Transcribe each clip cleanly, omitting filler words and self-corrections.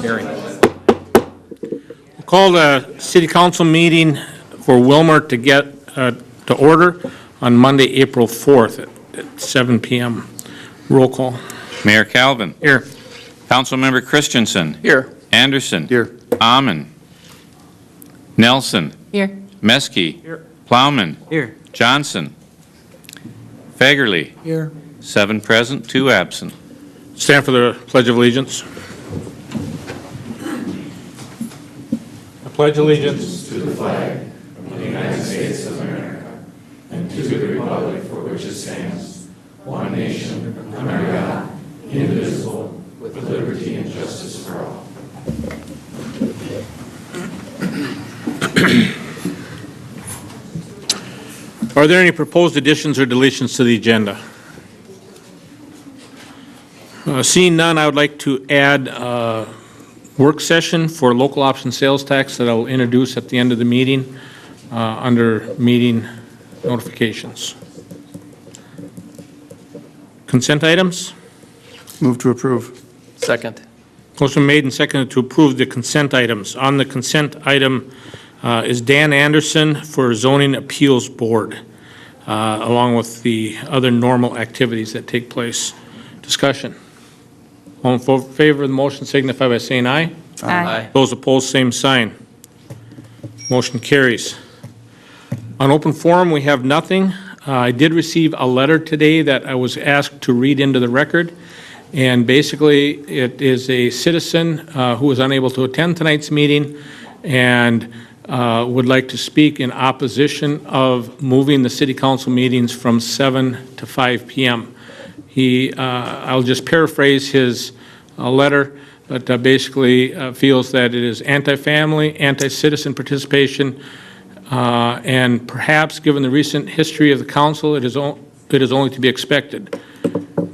Carried. Call the City Council meeting for Wilmer to get to order on Monday, April 4th at 7 p.m. Roll call. Mayor Calvin. Here. Councilmember Christensen. Here. Anderson. Here. Amon. Nelson. Here. Meskey. Here. Plowman. Here. Johnson. Fagerly. Here. 7 present, 2 absent. Stand for the Pledge of Allegiance. I pledge allegiance to the flag of the United States of America and to the republic for which it stands, one nation, under God, indivisible, with liberty and justice for all. Are there any proposed additions or deletions to the agenda? Seeing none, I would like to add a work session for local option sales tax that I'll introduce at the end of the meeting under meeting notifications. Consent items? Move to approve. Second. Motion made and seconded to approve the consent items. On the consent item is Dan Anderson for Zoning Appeals Board, along with the other normal activities that take place. Discussion. All in favor of the motion signify by saying aye. Aye. Those opposed, same sign. Motion carries. On open forum, we have nothing. I did receive a letter today that I was asked to read into the record. And basically, it is a citizen who was unable to attend tonight's meeting and would like to speak in opposition of moving the city council meetings from 7 to 5 p.m. I'll just paraphrase his letter, but basically feels that it is anti-family, anti-citizen participation, and perhaps, given the recent history of the council, it is only to be expected.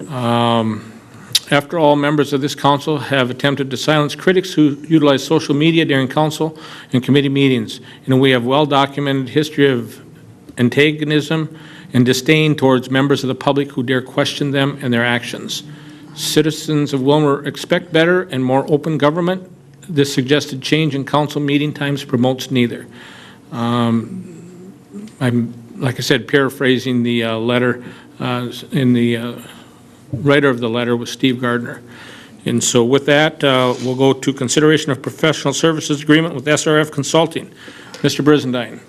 After all, members of this council have attempted to silence critics who utilize social media during council and committee meetings, and we have well-documented history of antagonism and disdain towards members of the public who dare question them and their actions. Citizens of Wilmer expect better and more open government. This suggested change in council meeting times promotes neither. I'm, like I said, paraphrasing the letter. In the writer of the letter was Steve Gardner. And so with that, we'll go to consideration of professional services agreement with SRF Consulting. Mr. Brizendine.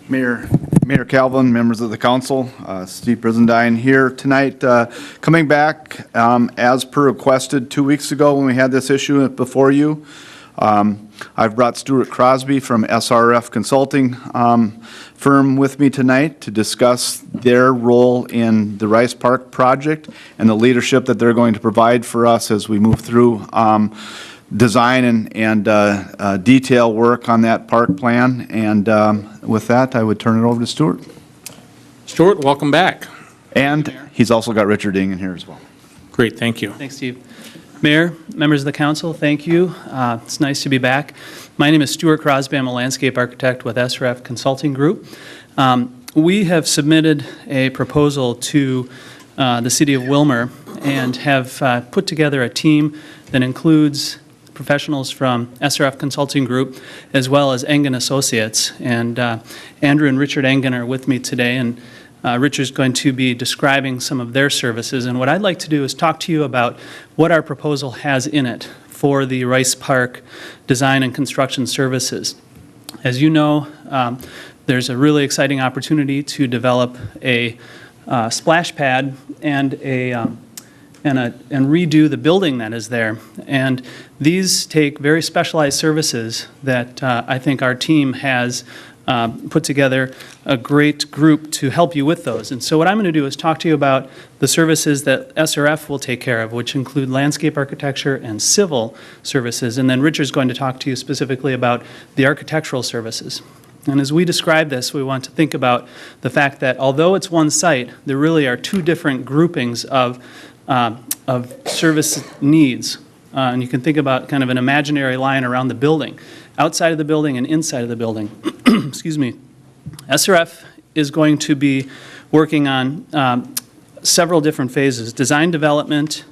Mayor Calvin, members of the council, Steve Brizendine here tonight, coming back as per requested 2 weeks ago when we had this issue before you. I've brought Stuart Crosby from SRF Consulting firm with me tonight to discuss their role in the Rice Park project and the leadership that they're going to provide for us as we move through design and detail work on that park plan. And with that, I would turn it over to Stuart. Stuart, welcome back. And he's also got Richard Ing in here as well. Great, thank you. Thanks, Steve. Mayor, members of the council, thank you. It's nice to be back. My name is Stuart Crosby. I'm a landscape architect with SRF Consulting Group. We have submitted a proposal to the City of Wilmer and have put together a team that includes professionals from SRF Consulting Group as well as Engen Associates. And Andrew and Richard Engen are with me today, and Richard's going to be describing some of their services. And what I'd like to do is talk to you about what our proposal has in it for the Rice Park design and construction services. As you know, there's a really exciting opportunity to develop a splash pad and redo the building that is there. And these take very specialized services that I think our team has put together a great group to help you with those. And so what I'm going to do is talk to you about the services that SRF will take care of, which include landscape architecture and civil services. And then Richard's going to talk to you specifically about the architectural services. And as we describe this, we want to think about the fact that although it's one site, there really are two different groupings of service needs. And you can think about kind of an imaginary line around the building, outside of the building and inside of the building. Excuse me. SRF is going to be working on several different phases: design development,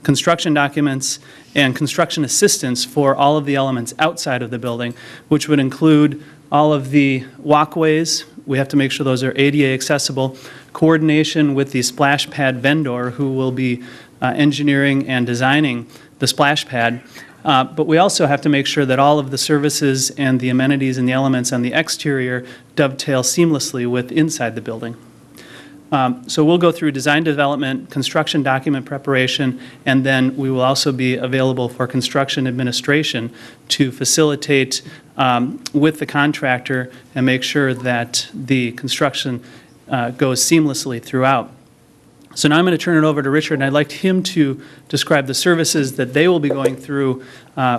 construction documents, and construction assistance for all of the elements outside of the building, which would include all of the walkways. We have to make sure those are ADA accessible, coordination with the splash pad vendor who will be engineering and designing the splash pad. But we also have to make sure that all of the services and the amenities and the elements on the exterior dovetail seamlessly with inside the building. So we'll go through design development, construction document preparation, and then we will also be available for construction administration to facilitate with the contractor and make sure that the construction goes seamlessly throughout. So now I'm going to turn it over to Richard, and I'd like him to describe the services that they will be going through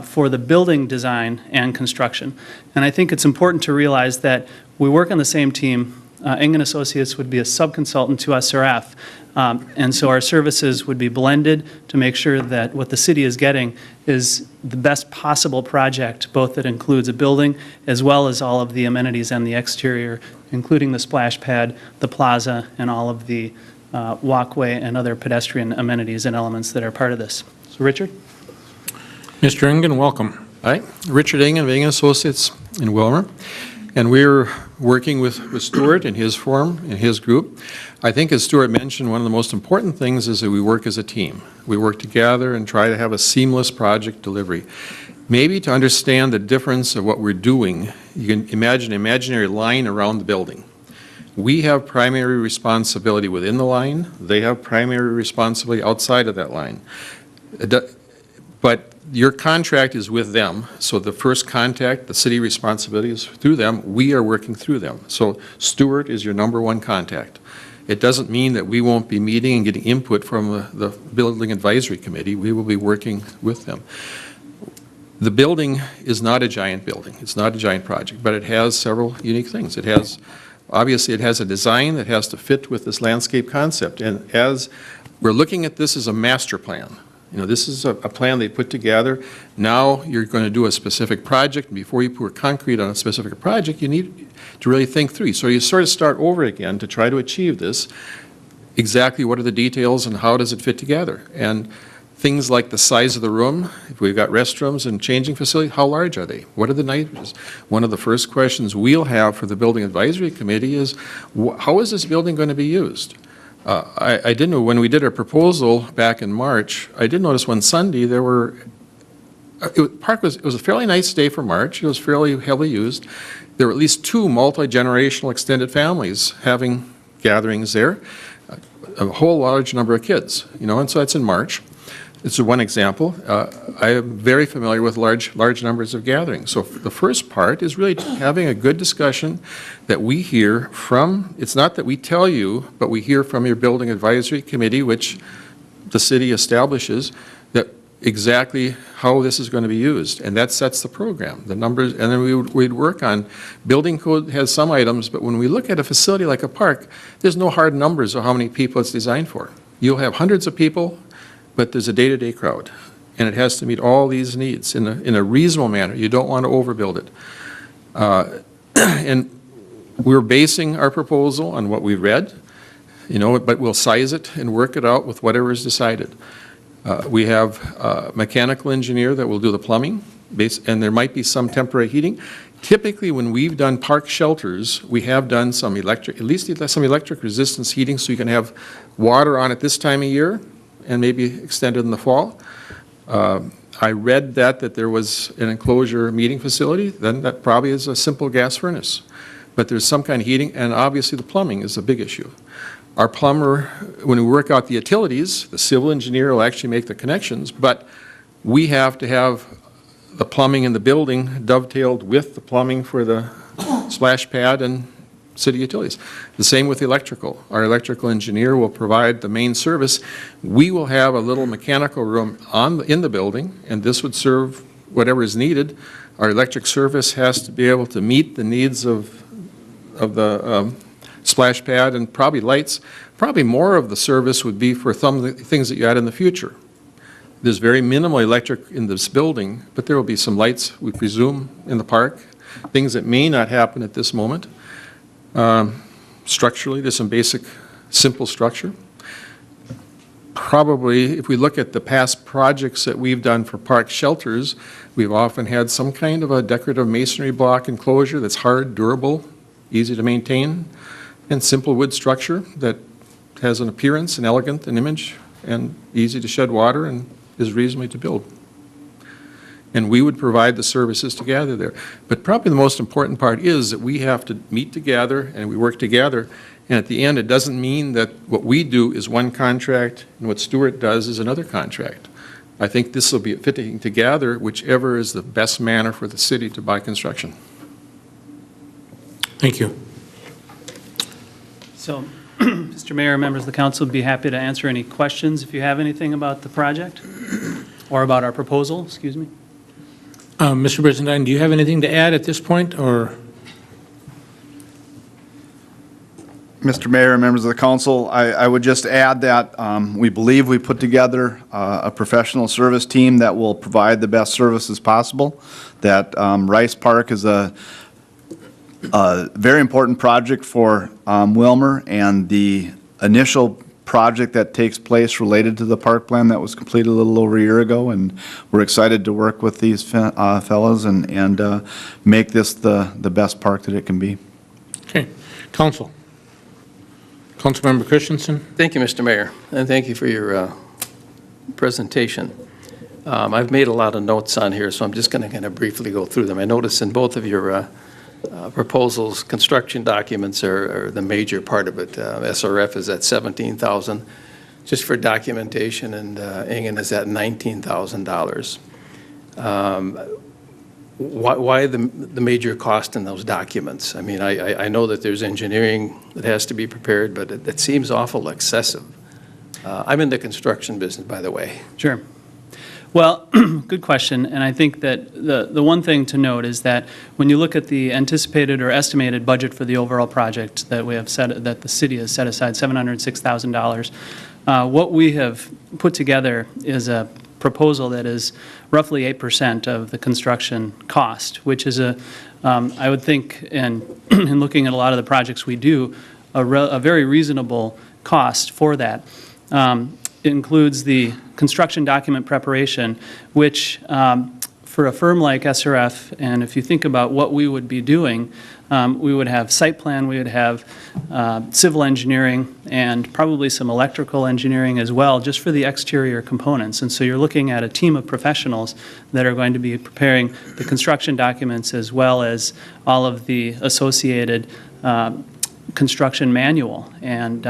for the building design and construction. And I think it's important to realize that we work on the same team. Engen Associates would be a subconsultant to SRF, and so our services would be blended to make sure that what the city is getting is the best possible project, both that includes a building as well as all of the amenities on the exterior, including the splash pad, the plaza, and all of the walkway and other pedestrian amenities and elements that are part of this. So Richard? Mr. Engen, welcome. Hi, Richard Engen of Engen Associates in Wilmer, and we're working with Stuart and his firm and his group. I think, as Stuart mentioned, one of the most important things is that we work as a team. We work together and try to have a seamless project delivery. Maybe to understand the difference of what we're doing, you can imagine an imaginary line around the building. We have primary responsibility within the line. They have primary responsibility outside of that line. But your contract is with them, so the first contact, the city responsibility is through them. We are working through them. So Stuart is your number one contact. It doesn't mean that we won't be meeting and getting input from the Building Advisory Committee. We will be working with them. The building is not a giant building. It's not a giant project, but it has several unique things. It has, obviously, it has a design that has to fit with this landscape concept. And as we're looking at this as a master plan, you know, this is a plan they put together. Now you're going to do a specific project. And before you pour concrete on a specific project, you need to really think through. So you sort of start over again to try to achieve this. Exactly what are the details and how does it fit together? And things like the size of the room, if we've got restrooms and changing facilities, how large are they? What are the niches? One of the first questions we'll have for the Building Advisory Committee is, how is this building going to be used? I did know when we did our proposal back in March, I did notice one Sunday there were, it was a fairly nice day for March. It was fairly heavily used. There were at least 2 multi-generational extended families having gatherings there, a whole large number of kids, you know, and so that's in March. It's one example. I am very familiar with large numbers of gatherings. So the first part is really having a good discussion that we hear from, it's not that we tell you, but we hear from your Building Advisory Committee, which the city establishes, that exactly how this is going to be used. And that sets the program, the numbers, and then we'd work on, building code has some items, but when we look at a facility like a park, there's no hard numbers of how many people it's designed for. You'll have hundreds of people, but there's a day-to-day crowd, and it has to meet all these needs in a reasonable manner. You don't want to overbuild it. And we're basing our proposal on what we read, you know, but we'll size it and work it out with whatever is decided. We have a mechanical engineer that will do the plumbing, and there might be some temporary heating. Typically, when we've done park shelters, we have done some electric, at least some electric resistance heating, so you can have water on it this time of year, and maybe extended in the fall. I read that there was an enclosure meeting facility, then that probably is a simple gas furnace. But there's some kind of heating, and obviously the plumbing is a big issue. Our plumber, when we work out the utilities, the civil engineer will actually make the connections, but we have to have the plumbing in the building dovetailed with the plumbing for the splash pad and city utilities. The same with electrical. Our electrical engineer will provide the main service. We will have a little mechanical room in the building, and this would serve whatever is needed. Our electric service has to be able to meet the needs of the splash pad and probably lights. Probably more of the service would be for some of the things that you add in the future. There's very minimal electric in this building, but there will be some lights, we presume, in the park, things that may not happen at this moment. Structurally, there's some basic, simple structure. probably, if we look at the past projects that we've done for park shelters, we've often had some kind of a decorative masonry block enclosure that's hard, durable, easy to maintain, and simple wood structure that has an appearance, an elegant, an image, and easy to shed water and is reasonably to build. And we would provide the services together there. But probably the most important part is that we have to meet together and we work together. And at the end, it doesn't mean that what we do is one contract and what Stewart does is another contract. I think this will be fitting together whichever is the best manner for the city to buy construction. Thank you. So, Mr. Mayor, members of the council would be happy to answer any questions if you have anything about the project or about our proposal, excuse me. Mr. Brizendine, do you have anything to add at this point, or? Mr. Mayor, members of the council, I would just add that we believe we put together a professional service team that will provide the best services possible, that Rice Park is a very important project for Wilmer, and the initial project that takes place related to the park plan that was completed a little over a year ago, and we're excited to work with these fellows and make this the best park that it can be. Okay. Council. Councilmember Christensen. Thank you, Mr. Mayor, and thank you for your presentation. I've made a lot of notes on here, so I'm just going to kind of briefly go through them. I notice in both of your proposals, construction documents are the major part of it. SRF is at $17,000 just for documentation, and Ingen is at $19,000. Why the major cost in those documents? I mean, I know that there's engineering that has to be prepared, but it seems awful excessive. I'm in the construction business, by the way. Sure. Well, good question, and I think that the one thing to note is that when you look at the anticipated or estimated budget for the overall project that we have set, that the city has set aside $706,000, what we have put together is a proposal that is roughly 8% of the construction cost, which is I would think, in looking at a lot of the projects we do, a very reasonable cost for that. It includes the construction document preparation, which for a firm like SRF, and if you think about what we would be doing, we would have site plan, we would have civil engineering, and probably some electrical engineering as well, just for the exterior components. And so you're looking at a team of professionals that are going to be preparing the construction documents as well as all of the associated construction manual. And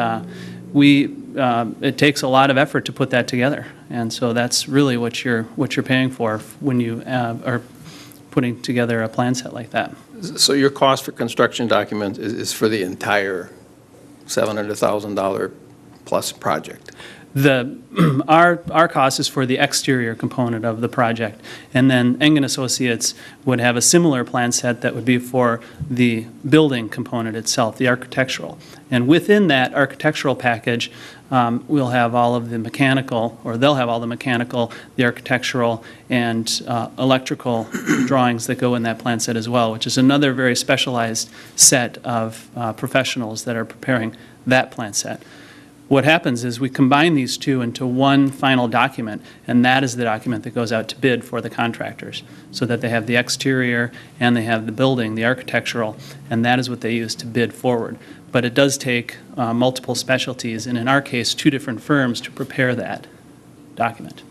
it takes a lot of effort to put that together, and so that's really what you're paying for when you are putting together a plan set like that. So your cost for construction documents is for the entire $700,000 plus project? Our cost is for the exterior component of the project, and then Engen Associates would have a similar plan set that would be for the building component itself, the architectural. And within that architectural package, we'll have all of the mechanical, or they'll have all the mechanical, the architectural, and electrical drawings that go in that plan set as well, which is another very specialized set of professionals that are preparing that plan set. What happens is we combine these two into one final document, and that is the document that goes out to bid for the contractors, so that they have the exterior and they have the building, the architectural, and that is what they use to bid forward. But it does take multiple specialties, and in our case, 2 different firms to prepare that document.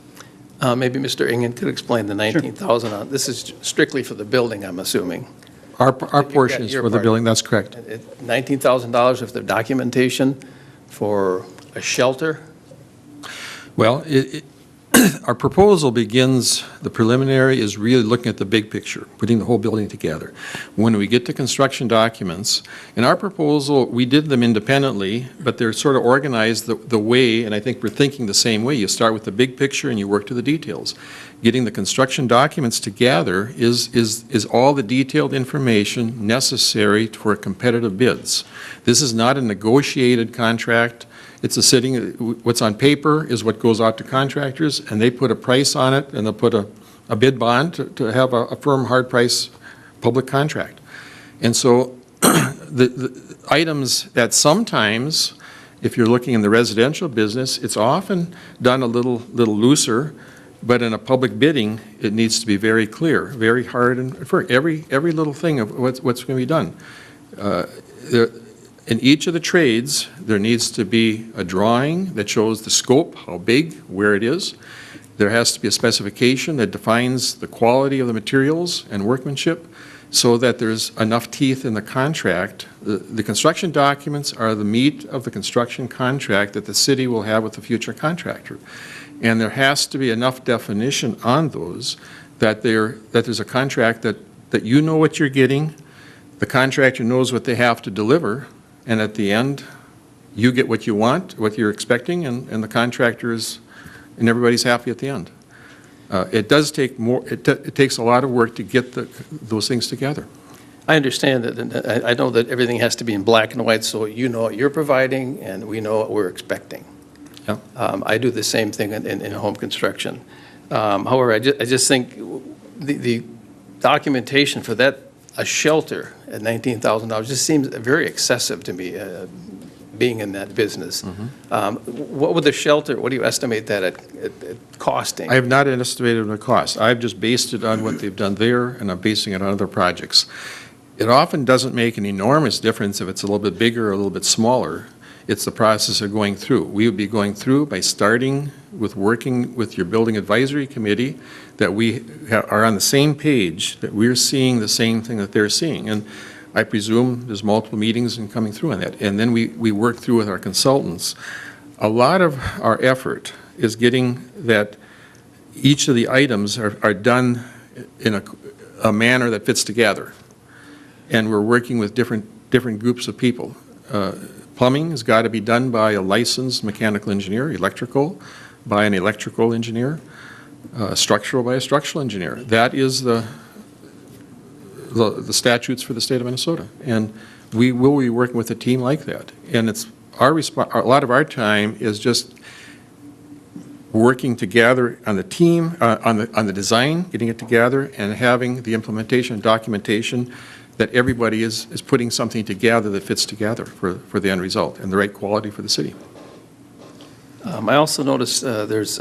Maybe Mr. Ingen could explain the $19,000. This is strictly for the building, I'm assuming. Our portion is for the building, that's correct. $19,000 of the documentation for a shelter? Well, our proposal begins, the preliminary is really looking at the big picture, putting the whole building together. When we get to construction documents, in our proposal, we did them independently, but they're sort of organized the way, and I think we're thinking the same way. You start with the big picture and you work to the details. Getting the construction documents together is all the detailed information necessary for competitive bids. This is not a negotiated contract. It's a sitting, what's on paper is what goes out to contractors, and they put a price on it, and they'll put a bid bond to have a firm, hard price public contract. And so the items that sometimes If you're looking in the residential business, it's often done a little looser, but in a public bidding, it needs to be very clear, very hard, and for every little thing of what's going to be done. In each of the trades, there needs to be a drawing that shows the scope, how big, where it is. There has to be a specification that defines the quality of the materials and workmanship so that there's enough teeth in the contract. The construction documents are the meat of the construction contract that the city will have with the future contractor. And there has to be enough definition on those that there's a contract that you know what you're getting, the contractor knows what they have to deliver, and at the end, you get what you want, what you're expecting, and the contractors, and everybody's happy at the end. It does take more, it takes a lot of work to get those things together. I understand that, and I know that everything has to be in black and white, so you know what you're providing, and we know what we're expecting. Yeah. I do the same thing in home construction. However, I just think the documentation for that, a shelter at $19,000 just seems very excessive to me, being in that business. What would the shelter, what do you estimate that at costing? I have not estimated the cost. I've just based it on what they've done there, and I'm basing it on other projects. It often doesn't make an enormous difference if it's a little bit bigger or a little bit smaller. It's the process of going through. We would be going through by starting with working with your building advisory committee, that we are on the same page, that we're seeing the same thing that they're seeing. And I presume there's multiple meetings and coming through on that. And then we work through with our consultants. A lot of our effort is getting that each of the items are done in a manner that fits together. And we're working with different groups of people. Plumbing has got to be done by a licensed mechanical engineer, electrical by an electrical engineer, structural by a structural engineer. That is the statutes for the state of Minnesota. And we will be working with a team like that. And it's a lot of our time is just working together on the team, on the design, getting it together, and having the implementation and documentation that everybody is putting something together that fits together for the end result and the right quality for the city. I also noticed there's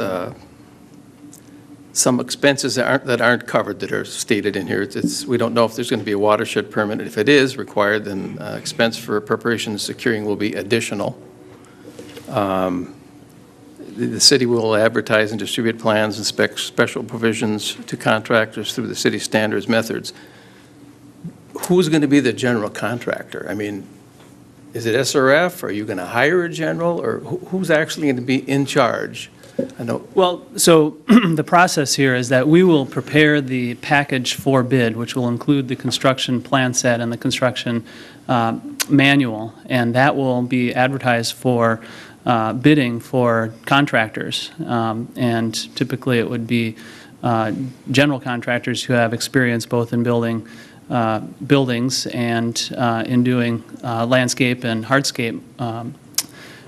some expenses that aren't covered that are stated in here. We don't know if there's going to be a watershed permit. If it is required, then expense for preparation and securing will be additional. The city will advertise and distribute plans and special provisions to contractors through the city standards methods. Who's going to be the general contractor? I mean, is it SRF? Are you going to hire a general? Or who's actually going to be in charge? I know. Well, so the process here is that we will prepare the package for bid, which will include the construction plan set and the construction manual, and that will be advertised for bidding for contractors. And typically it would be general contractors who have experience both in building buildings and in doing landscape and hardscape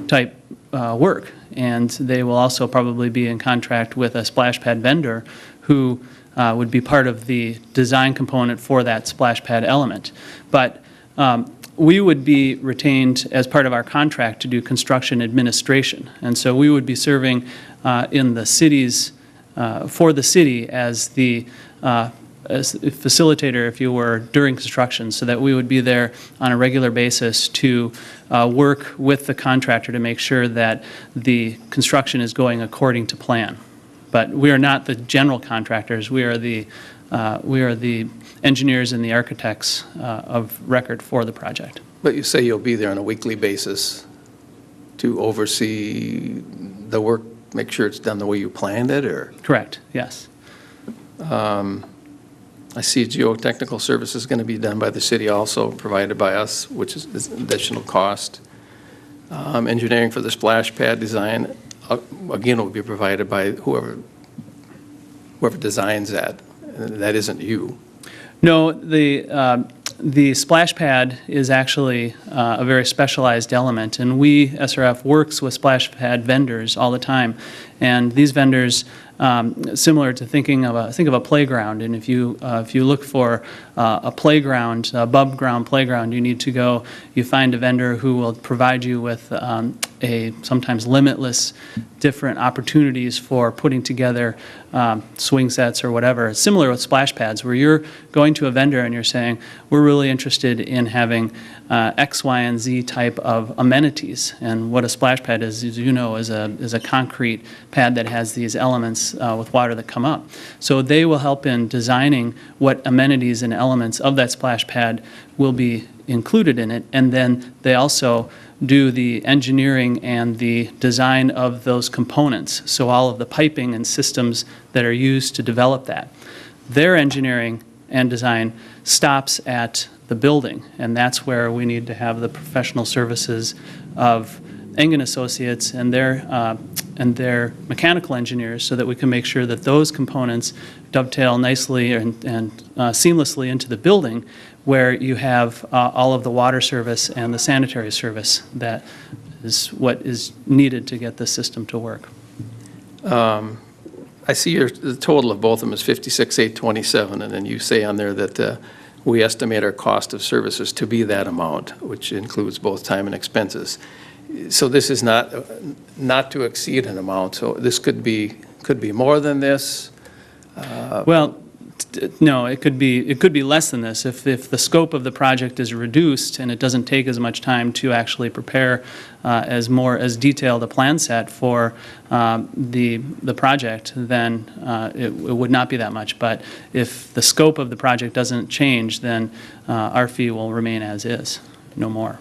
type work. And they will also probably be in contract with a splash pad vendor who would be part of the design component for that splash pad element. But we would be retained as part of our contract to do construction administration. And so we would be serving in the cities, for the city as the as a facilitator, if you were, during construction, so that we would be there on a regular basis to work with the contractor to make sure that the construction is going according to plan. But we are not the general contractors. We are the engineers and the architects of record for the project. But you say you'll be there on a weekly basis to oversee the work, make sure it's done the way you planned it, or? Correct, yes. I see geotechnical service is going to be done by the city also, provided by us, which is additional cost. Engineering for the splash pad design, again, will be provided by whoever designs that. That isn't you. No, the splash pad is actually a very specialized element, and we, SRF, works with splash pad vendors all the time. And these vendors similar to think of a playground. And if you look for a playground, above ground playground, you need to go. You find a vendor who will provide you with a sometimes limitless different opportunities for putting together swing sets or whatever. It's similar with splash pads, where you're going to a vendor and you're saying, we're really interested in having X, Y, and Z type of amenities. And what a splash pad is, as you know, is a concrete pad that has these elements with water that come up. So they will help in designing what amenities and elements of that splash pad will be included in it, and then they also do the engineering and the design of those components, so all of the piping and systems that are used to develop that. Their engineering and design stops at the building, and that's where we need to have the professional services of Engen Associates and their mechanical engineers, so that we can make sure that those components dovetail nicely and seamlessly into the building, where you have all of the water service and the sanitary service that is what is needed to get the system to work. I see the total of both of them is 56,827, and then you say on there that we estimate our cost of services to be that amount, which includes both time and expenses. So this is not to exceed an amount, so this could be more than this? Well, no, it could be less than this. If the scope of the project is reduced and it doesn't take as much time to actually prepare as detailed a plan set for the project, then it would not be that much. But if the scope of the project doesn't change, then our fee will remain as is, no more.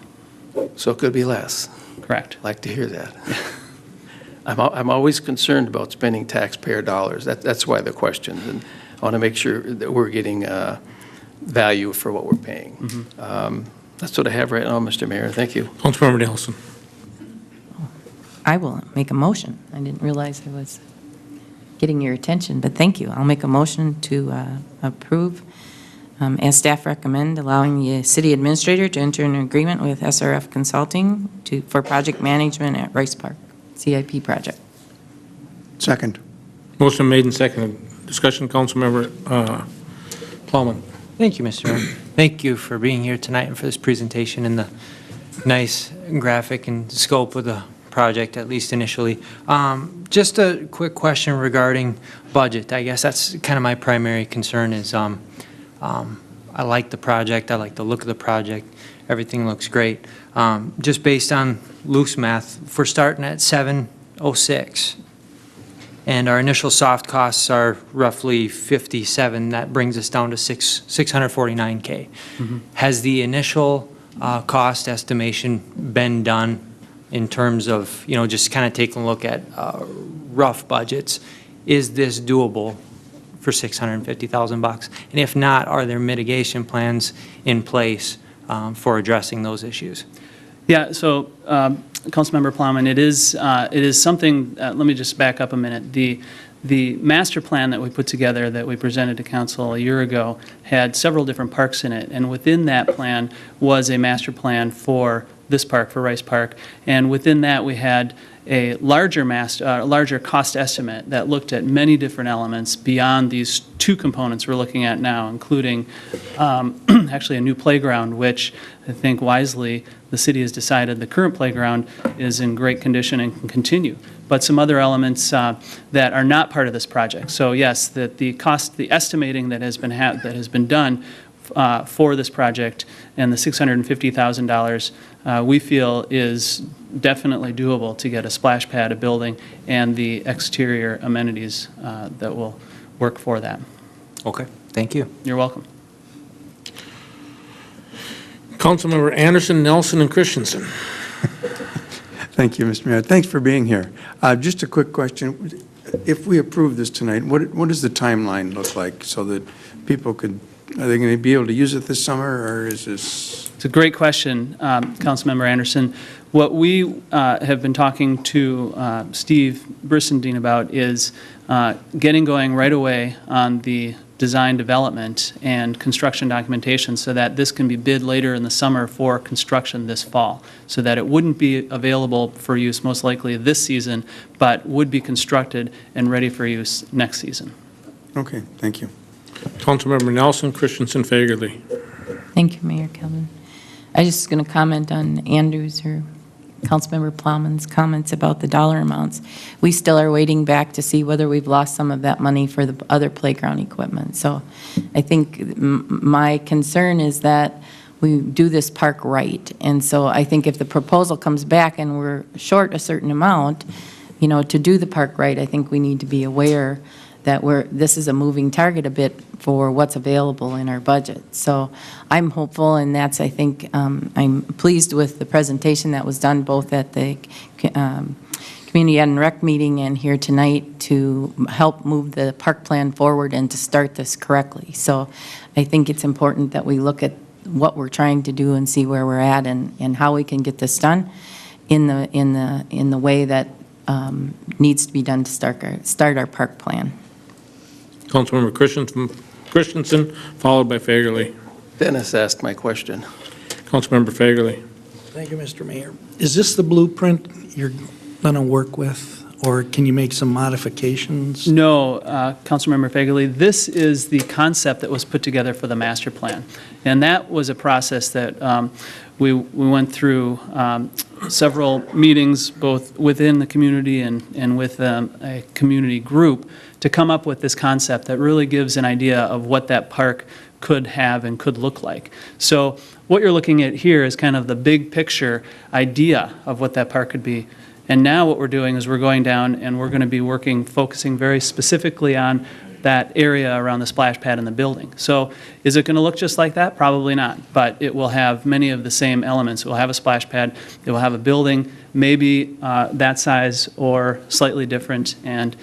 So it could be less. Correct. I'd like to hear that. I'm always concerned about spending taxpayer dollars. That's why the question. And I want to make sure that we're getting value for what we're paying. Mm-hmm. That's what I have right now, Mr. Mayor. Thank you. Councilmember Nelson. I will make a motion. I didn't realize I was getting your attention, but thank you. I'll make a motion to approve, as staff recommend, allowing the city administrator to enter an agreement with SRF Consulting for project management at Rice Park, CIP project. Second. Motion made and seconded. Discussion, Councilmember Plowman. Thank you, Mr. Mayor. Thank you for being here tonight and for this presentation and the nice graphic and scope of the project, at least initially. Just a quick question regarding budget. I guess that's kind of my primary concern is I like the project. I like the look of the project. Everything looks great. Just based on loose math, if we're starting at 706, and our initial soft costs are roughly 57, that brings us down to $649K. Mm-hmm. Has the initial cost estimation been done in terms of, just kind of taking a look at rough budgets? Is this doable for $650,000? And if not, are there mitigation plans in place for addressing those issues? Yeah, so Councilmember Plowman, it is something, let me just back up a minute. The master plan that we put together that we presented to council a year ago had several different parks in it, and within that plan was a master plan for this park, for Rice Park, and within that we had a larger cost estimate that looked at many different elements beyond these two components we're looking at now, including actually a new playground, which I think wisely the city has decided the current playground is in great condition and can continue. But some other elements that are not part of this project. So yes, the estimating that has been done for this project and the $650,000 we feel is definitely doable to get a splash pad, a building, and the exterior amenities that will work for that. Okay, thank you. You're welcome. Councilmember Anderson, Nelson, and Christensen. Thank you, Mr. Mayor. Thanks for being here. Just a quick question. If we approve this tonight, what does the timeline look like so that people are they going to be able to use it this summer, or is this? It's a great question, Councilmember Anderson. What we have been talking to Steve Brissendine about is getting going right away on the design development and construction documentation so that this can be bid later in the summer for construction this fall, so that it wouldn't be available for use most likely this season, but would be constructed and ready for use next season. Okay, thank you. Councilmember Nelson, Christensen, Fagerly. Thank you, Mayor Calvin. I just going to comment on Andrews or Councilmember Plowman's comments about the dollar amounts. We still are waiting back to see whether we've lost some of that money for the other playground equipment. So I think my concern is that we do this park right. And so I think if the proposal comes back and we're short a certain amount, you know, to do the park right, I think we need to be aware that this is a moving target a bit for what's available in our budget. So I'm hopeful, and that's, I think, I'm pleased with the presentation that was done both at the Community Ed and Rec meeting and here tonight to help move the park plan forward and to start this correctly. So I think it's important that we look at what we're trying to do and see where we're at and how we can get this done in the way that needs to be done to start our park plan. Councilmember Christensen, followed by Fagerly. Dennis asked my question. Councilmember Fagerly. Thank you, Mr. Mayor. Is this the blueprint you're going to work with, or can you make some modifications? No, Councilmember Fagerly, this is the concept that was put together for the master plan. And that was a process that we went through several meetings, both within the community and with a community group, to come up with this concept that really gives an idea of what that park could have and could look like. So what you're looking at here is kind of the big picture idea of what that park could be. And now what we're doing is we're going down and we're going to be focusing very specifically on that area around the splash pad in the building. So is it going to look just like that? Probably not, but it will have many of the same elements. It will have a splash pad, it will have a building, maybe that size or slightly different, and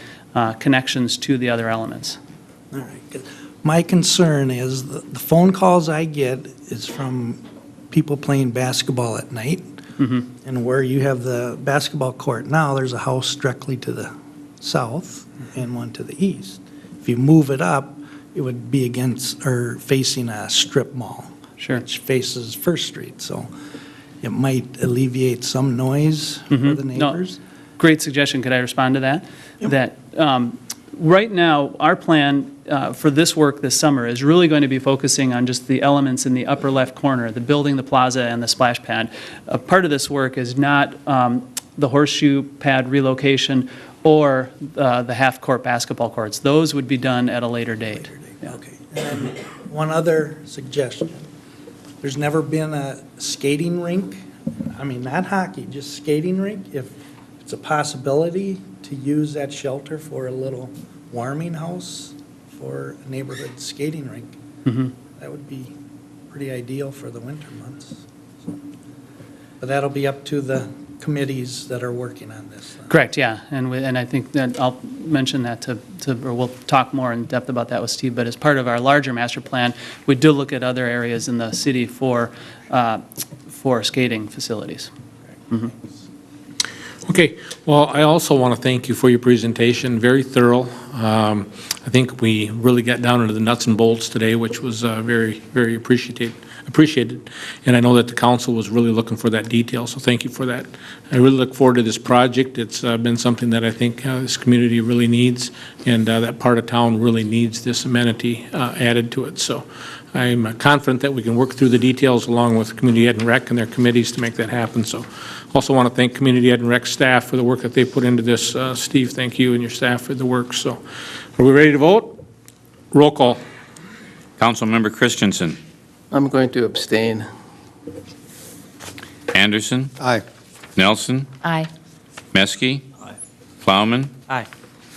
connections to the other elements. All right, good. My concern is the phone calls I get is from people playing basketball at night. Mm-hmm. And where you have the basketball court now, there's a house directly to the south and one to the east. If you move it up, it would be against or facing a strip mall. Sure. Which faces First Street, so it might alleviate some noise for the neighbors. No, great suggestion. Could I respond to that? Yep. That right now, our plan for this work this summer is really going to be focusing on just the elements in the upper left corner, the building, the plaza, and the splash pad. Part of this work is not the horseshoe pad relocation or the half-court basketball courts. Those would be done at a later date. Yeah. Okay. And one other suggestion. There's never been a skating rink. I mean, not hockey, just skating rink. If it's a possibility to use that shelter for a little warming house for a neighborhood skating rink, Mm-hmm. that would be pretty ideal for the winter months. So, but that'll be up to the committees that are working on this. Correct, yeah, and I think that I'll mention that or we'll talk more in depth about that with Steve, but as part of our larger master plan, we do look at other areas in the city for skating facilities. Mm-hmm. Okay, well, I also want to thank you for your presentation, very thorough. I think we really got down into the nuts and bolts today, which was very, very appreciated. And I know that the council was really looking for that detail, so thank you for that. I really look forward to this project. It's been something that I think this community really needs, and that part of town really needs this amenity added to it. So I'm confident that we can work through the details along with Community Ed and Rec and their committees to make that happen. So also want to thank Community Ed and Rec staff for the work that they put into this. Steve, thank you and your staff for the work. So are we ready to vote? Roll call. Councilmember Christensen. I'm going to abstain. Anderson. Aye. Nelson. Aye. Meske. Plowman. Aye.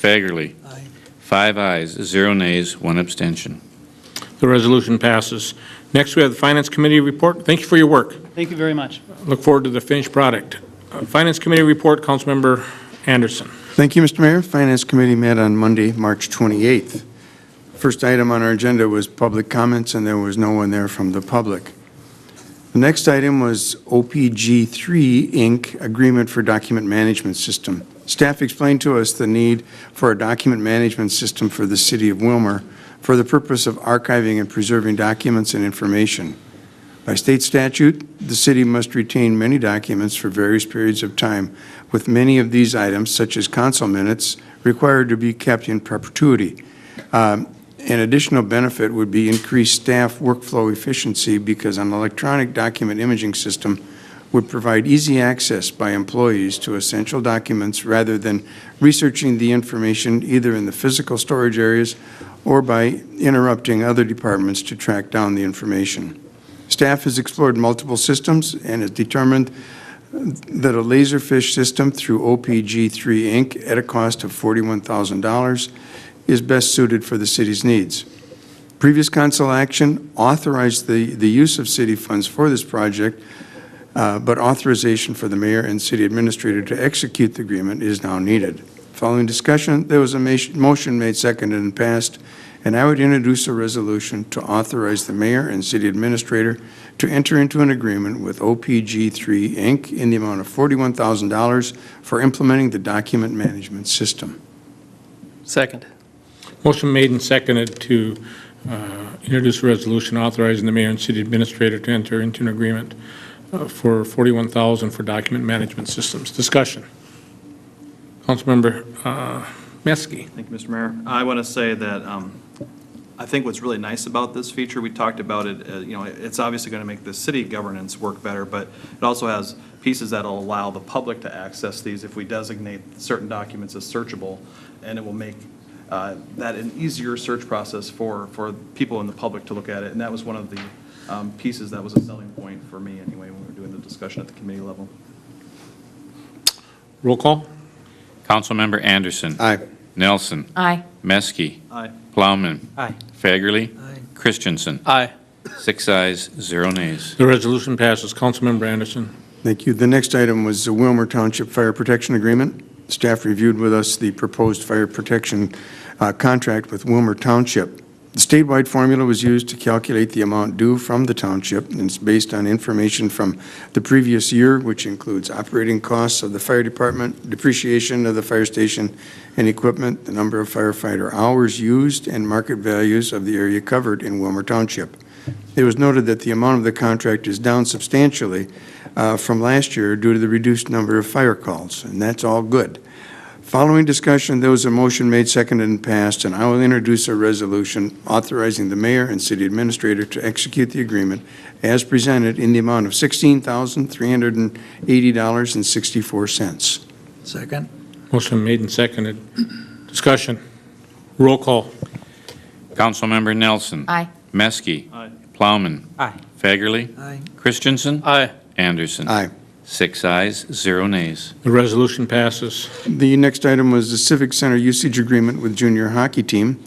Fagerly. Aye. 5 ayes, 0 nays, 1 abstention. The resolution passes. Next, we have the Finance Committee report. Thank you for your work. Thank you very much. Look forward to the finished product. Finance Committee report, Councilmember Anderson. Thank you, Mr. Mayor. Finance Committee met on Monday, March 28th. First item on our agenda was public comments, and there was no one there from the public. The next item was OPG3, Inc., Agreement for Document Management System. Staff explained to us the need for a document management system for the city of Willmar for the purpose of archiving and preserving documents and information. By state statute, the city must retain many documents for various periods of time, with many of these items, such as council minutes, required to be kept in perpetuity. An additional benefit would be increased staff workflow efficiency because an electronic document imaging system would provide easy access by employees to essential documents rather than researching the information either in the physical storage areas or by interrupting other departments to track down the information. Staff has explored multiple systems and has determined that a Laserfish system through OPG3 Inc. at a cost of $41,000 is best suited for the city's needs. Previous council action authorized the use of city funds for this project, but authorization for the mayor and city administrator to execute the agreement is now needed. Following discussion, there was a motion made, seconded, and passed, and I would introduce a resolution to authorize the mayor and city administrator to enter into an agreement with OPG3 Inc. in the amount of $41,000 for implementing the document management system. Second. Motion made and seconded to introduce a resolution authorizing the mayor and city administrator to enter into an agreement for $41,000 for document management systems. Discussion. Councilmember Meske. Thank you, Mr. Mayor. I want to say that I think what's really nice about this feature, we talked about it, it's obviously going to make the city governance work better, but it also has pieces that will allow the public to access these if we designate certain documents as searchable, and it will make that an easier search process for people in the public to look at it. And that was one of the pieces that was a selling point for me anyway when we were doing the discussion at the committee level. Roll call. Councilmember Anderson. Aye. Nelson. Aye. Meske. Aye. Plowman. Aye. Fagerly. Christensen. Aye. 6 ayes, 0 nays. The resolution passes. Councilmember Anderson. Thank you. The next item was the Wilmer Township Fire Protection Agreement. Staff reviewed with us the proposed fire protection contract with Wilmer Township. The statewide formula was used to calculate the amount due from the township, and it's based on information from the previous year, which includes operating costs of the fire department, depreciation of the fire station and equipment, the number of firefighter hours used, and market values of the area covered in Wilmer Township. It was noted that the amount of the contract is down substantially from last year due to the reduced number of fire calls, and that's all good. Following discussion, there was a motion made, seconded, and passed, and I will introduce a resolution authorizing the mayor and city administrator to execute the agreement as presented in the amount of $16,380.64. Second? Motion made and seconded. Discussion. Roll call. Councilmember Nelson. Aye. Meske. Aye. Plowman. Aye. Fagerly. Aye. Christensen. Aye. Anderson. Aye. 6 ayes, 0 nays. The resolution passes. The next item was the Civic Center usage agreement with junior hockey team.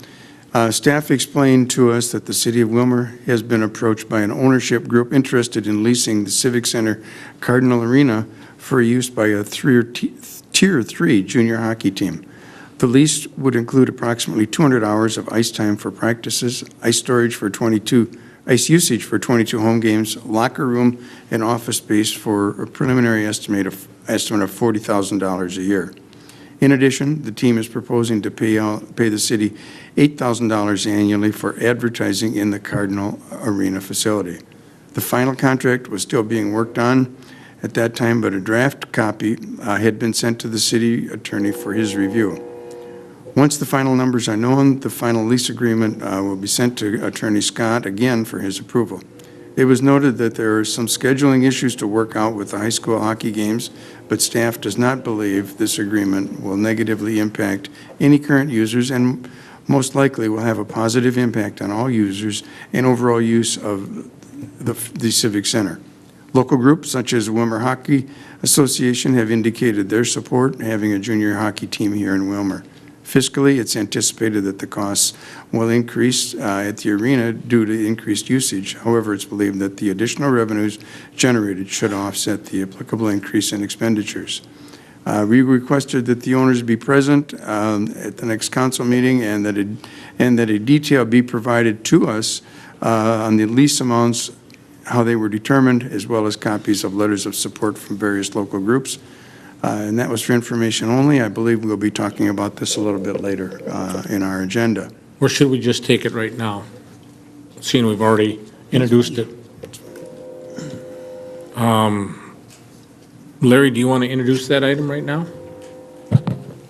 Staff explained to us that the city of Wilmer has been approached by an ownership group interested in leasing the Civic Center Cardinal Arena for use by a Tier 3 junior hockey team. The lease would include approximately 200 hours of ice time for practices, ice usage for 22 home games, locker room, and office space for a preliminary estimate of $40,000 a year. In addition, the team is proposing to pay the city $8,000 annually for advertising in the Cardinal Arena facility. The final contract was still being worked on at that time, but a draft copy had been sent to the city attorney for his review. Once the final numbers are known, the final lease agreement will be sent to Attorney Scott again for his approval. It was noted that there are some scheduling issues to work out with the high school hockey games, but staff does not believe this agreement will negatively impact any current users and most likely will have a positive impact on all users and overall use of the Civic Center. Local groups such as Wilmer Hockey Association have indicated their support in having a junior hockey team here in Wilmer. Fiscally, it's anticipated that the costs will increase at the arena due to increased usage. However, it's believed that the additional revenues generated should offset the applicable increase in expenditures. We requested that the owners be present at the next council meeting and that a detail be provided to us on the lease amounts, how they were determined, as well as copies of letters of support from various local groups. And that was for information only. I believe we'll be talking about this a little bit later in our agenda. Or should we just take it right now, seeing we've already introduced it? Larry, do you want to introduce that item right now?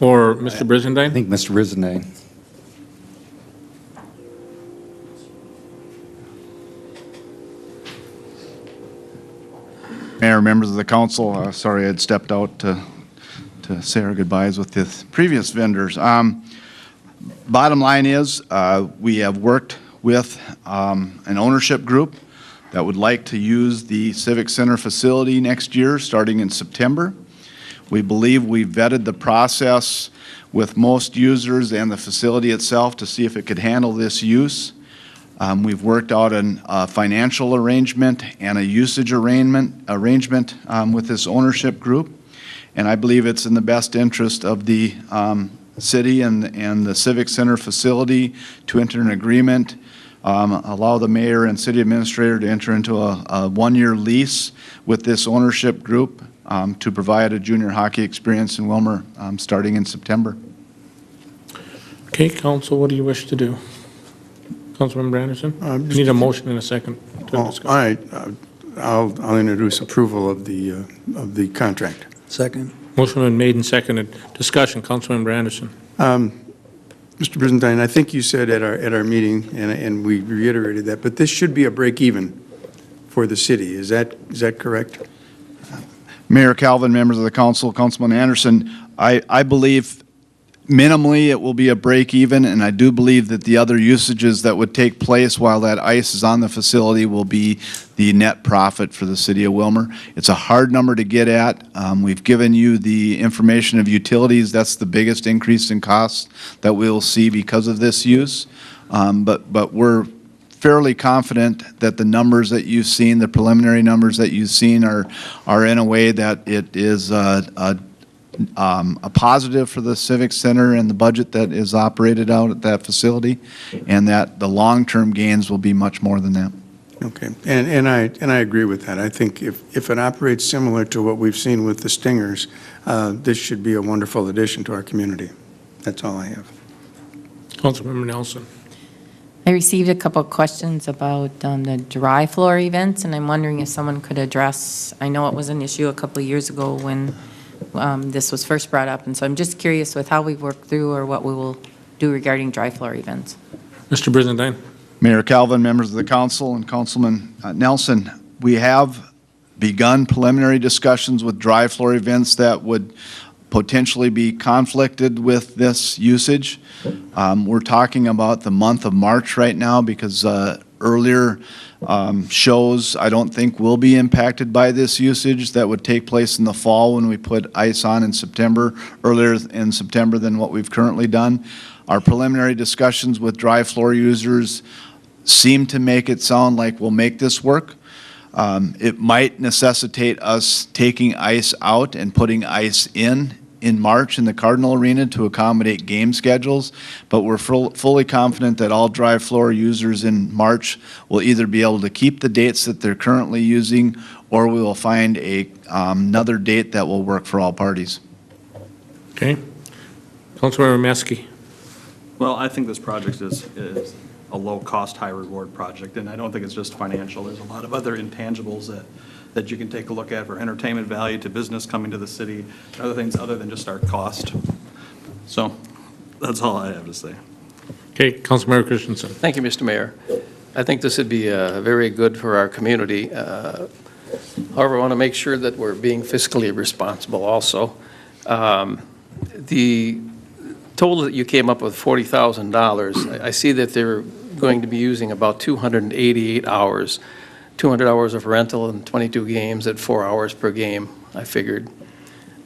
Or Mr. I Brizendine? think Mr. Brizendine. Mayor, members of the council, sorry I'd stepped out to say our goodbyes with the previous vendors. Bottom line is, we have worked with an ownership group that would like to use the Civic Center facility next year, starting in September. We believe we vetted the process with most users and the facility itself to see if it could handle this use. We've worked out a financial arrangement and a usage arrangement with this ownership group, and I believe it's in the best interest of the city and the Civic Center facility to enter an agreement, allow the mayor and city administrator to enter into a one-year lease with this ownership group to provide a junior hockey experience in Wilmer starting in September. Okay, council, what do you wish to do? Councilmember Anderson? Need a motion in a second to All discuss. right, I'll introduce approval of the contract. Second. Motion been made and seconded. Discussion, Councilmember Anderson. Mr. Brizendine, I think you said at our meeting, and we reiterated that, but this should be a break even for the city. Is that correct? Mayor Calvin, members of the council, Councilman Anderson, I believe minimally it will be a break even, and I do believe that the other usages that would take place while that ice is on the facility will be the net profit for the city of Wilmer. It's a hard number to get at. We've given you the information of utilities. That's the biggest increase in costs that we'll see because of this use. But we're fairly confident that the numbers that you've seen, the preliminary numbers that you've seen are in a way that it is a positive for the Civic Center and the budget that is operated out at that facility, and that the long-term gains will be much more than that. Okay, and I agree with that. I think if it operates similar to what we've seen with the Stingers, this should be a wonderful addition to our community. That's all I have. Councilmember Nelson. I received a couple of questions about the dry floor events, and I'm wondering if someone could address, I know it was an issue a couple of years ago when this was first brought up, and so I'm just curious with how we've worked through or what we will do regarding dry floor events. Mr. Brizendine. Mayor Calvin, members of the council, and Councilman Nelson, we have begun preliminary discussions with dry floor events that would potentially be conflicted with this usage. We're talking about the month of March right now because earlier shows I don't think will be impacted by this usage that would take place in the fall when we put ice on in September, earlier in September than what we've currently done. Our preliminary discussions with dry floor users seem to make it sound like we'll make this work. It might necessitate us taking ice out and putting ice in March in the Cardinal Arena to accommodate game schedules, but we're fully confident that all dry floor users in March will either be able to keep the dates that they're currently using, or we will find another date that will work for all parties. Okay. Councilmember Maskey. Well, I think this project is a low-cost, high-reward project, and I don't think it's just financial. There's a lot of other intangibles that you can take a look at for entertainment value to business coming to the city, and other things other than just our cost. So that's all I have to say. Okay, Councilmember Christensen. Thank you, Mr. Mayor. I think this would be very good for our community. However, I want to make sure that we're being fiscally responsible also. The total that you came up with, $40,000, I see that they're going to be using about 288 hours, 200 hours of rental and 22 games at 4 hours per game, I figured.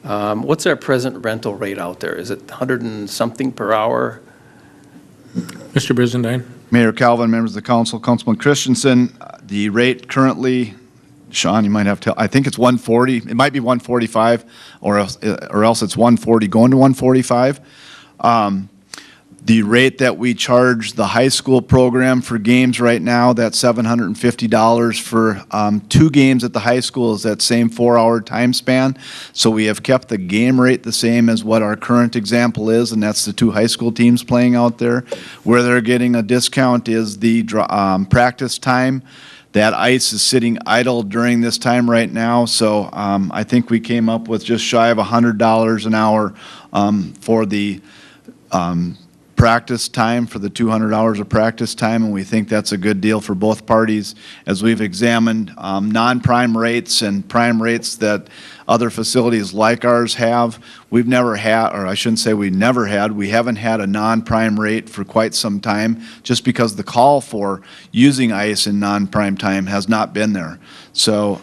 What's our present rental rate out there? Is it 100 and something per hour? Mr. Brizendine. Mayor Calvin, members of the council, Councilman Christensen, the rate currently, Sean, you might have to, I think it's 140. It might be 145, or else it's 140 going to 145. The rate that we charge the high school program for games right now, that $750 for 2 games at the high school is that same 4-hour time span. So we have kept the game rate the same as what our current example is, and that's the 2 high school teams playing out there. Where they're getting a discount is the practice time. That ice is sitting idle during this time right now, so I think we came up with just shy of $100 an hour for the practice time, for the 200 hours of practice time, and we think that's a good deal for both parties. As we've examined non-prime rates and prime rates that other facilities like ours have, we've never had, or I shouldn't say we never had, we haven't had a non-prime rate for quite some time, just because the call for using ice in non-prime time has not been there. So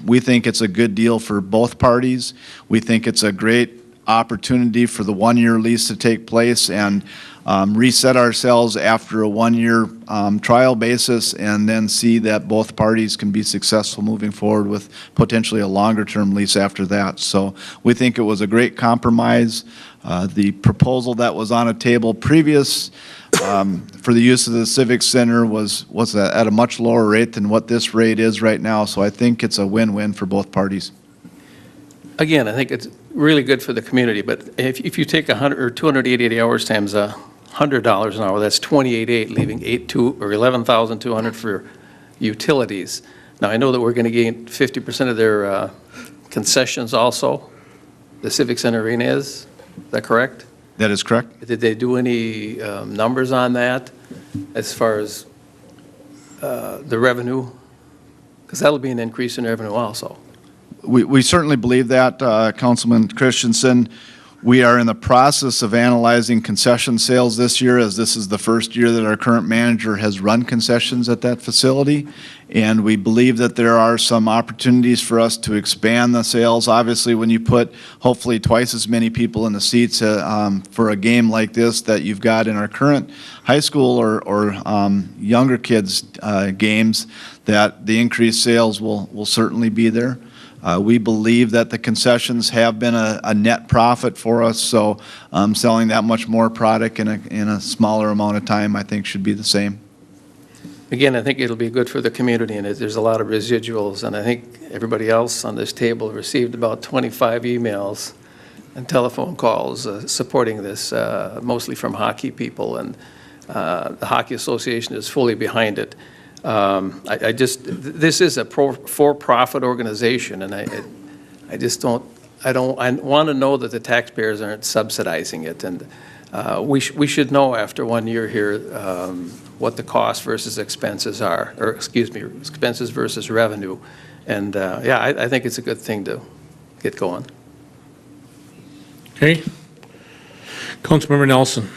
we think it's a good deal for both parties. We think it's a great opportunity for the 1-year lease to take place and reset ourselves after a 1-year trial basis, and then see that both parties can be successful moving forward with potentially a longer-term lease after that. So we think it was a great compromise. The proposal that was on a table previous for the use of the Civic Center was at a much lower rate than what this rate is right now, so I think it's a win-win for both parties. Again, I think it's really good for the community, but if you take 100 or 288 hours times $100 an hour, that's $28,800, leaving $11,200 for utilities. Now, I know that we're going to gain 50% of their concessions also. The Civic Center Arena is that correct? That is correct. Did they do any numbers on that as far as the revenue? Because that'll be an increase in revenue also. We certainly believe that, Councilman Christensen. We are in the process of analyzing concession sales this year, as this is the first year that our current manager has run concessions at that facility. And we believe that there are some opportunities for us to expand the sales. Obviously, when you put hopefully twice as many people in the seats for a game like this that you've got in our current high school or younger kids' games, that the increased sales will certainly be there. We believe that the concessions have been a net profit for us, so selling that much more product in a smaller amount of time, I think, should be the same. Again, I think it'll be good for the community, and there's a lot of residuals, and I think everybody else on this table received about 25 emails and telephone calls supporting this, mostly from hockey people, and the Hockey Association is fully behind it. This is a for-profit organization, and I want to know that the taxpayers aren't subsidizing it, and we should know after 1 year here what the cost versus expenses are, or excuse me, expenses versus revenue, and yeah, I think it's a good thing to get going. Okay. Councilmember Nelson.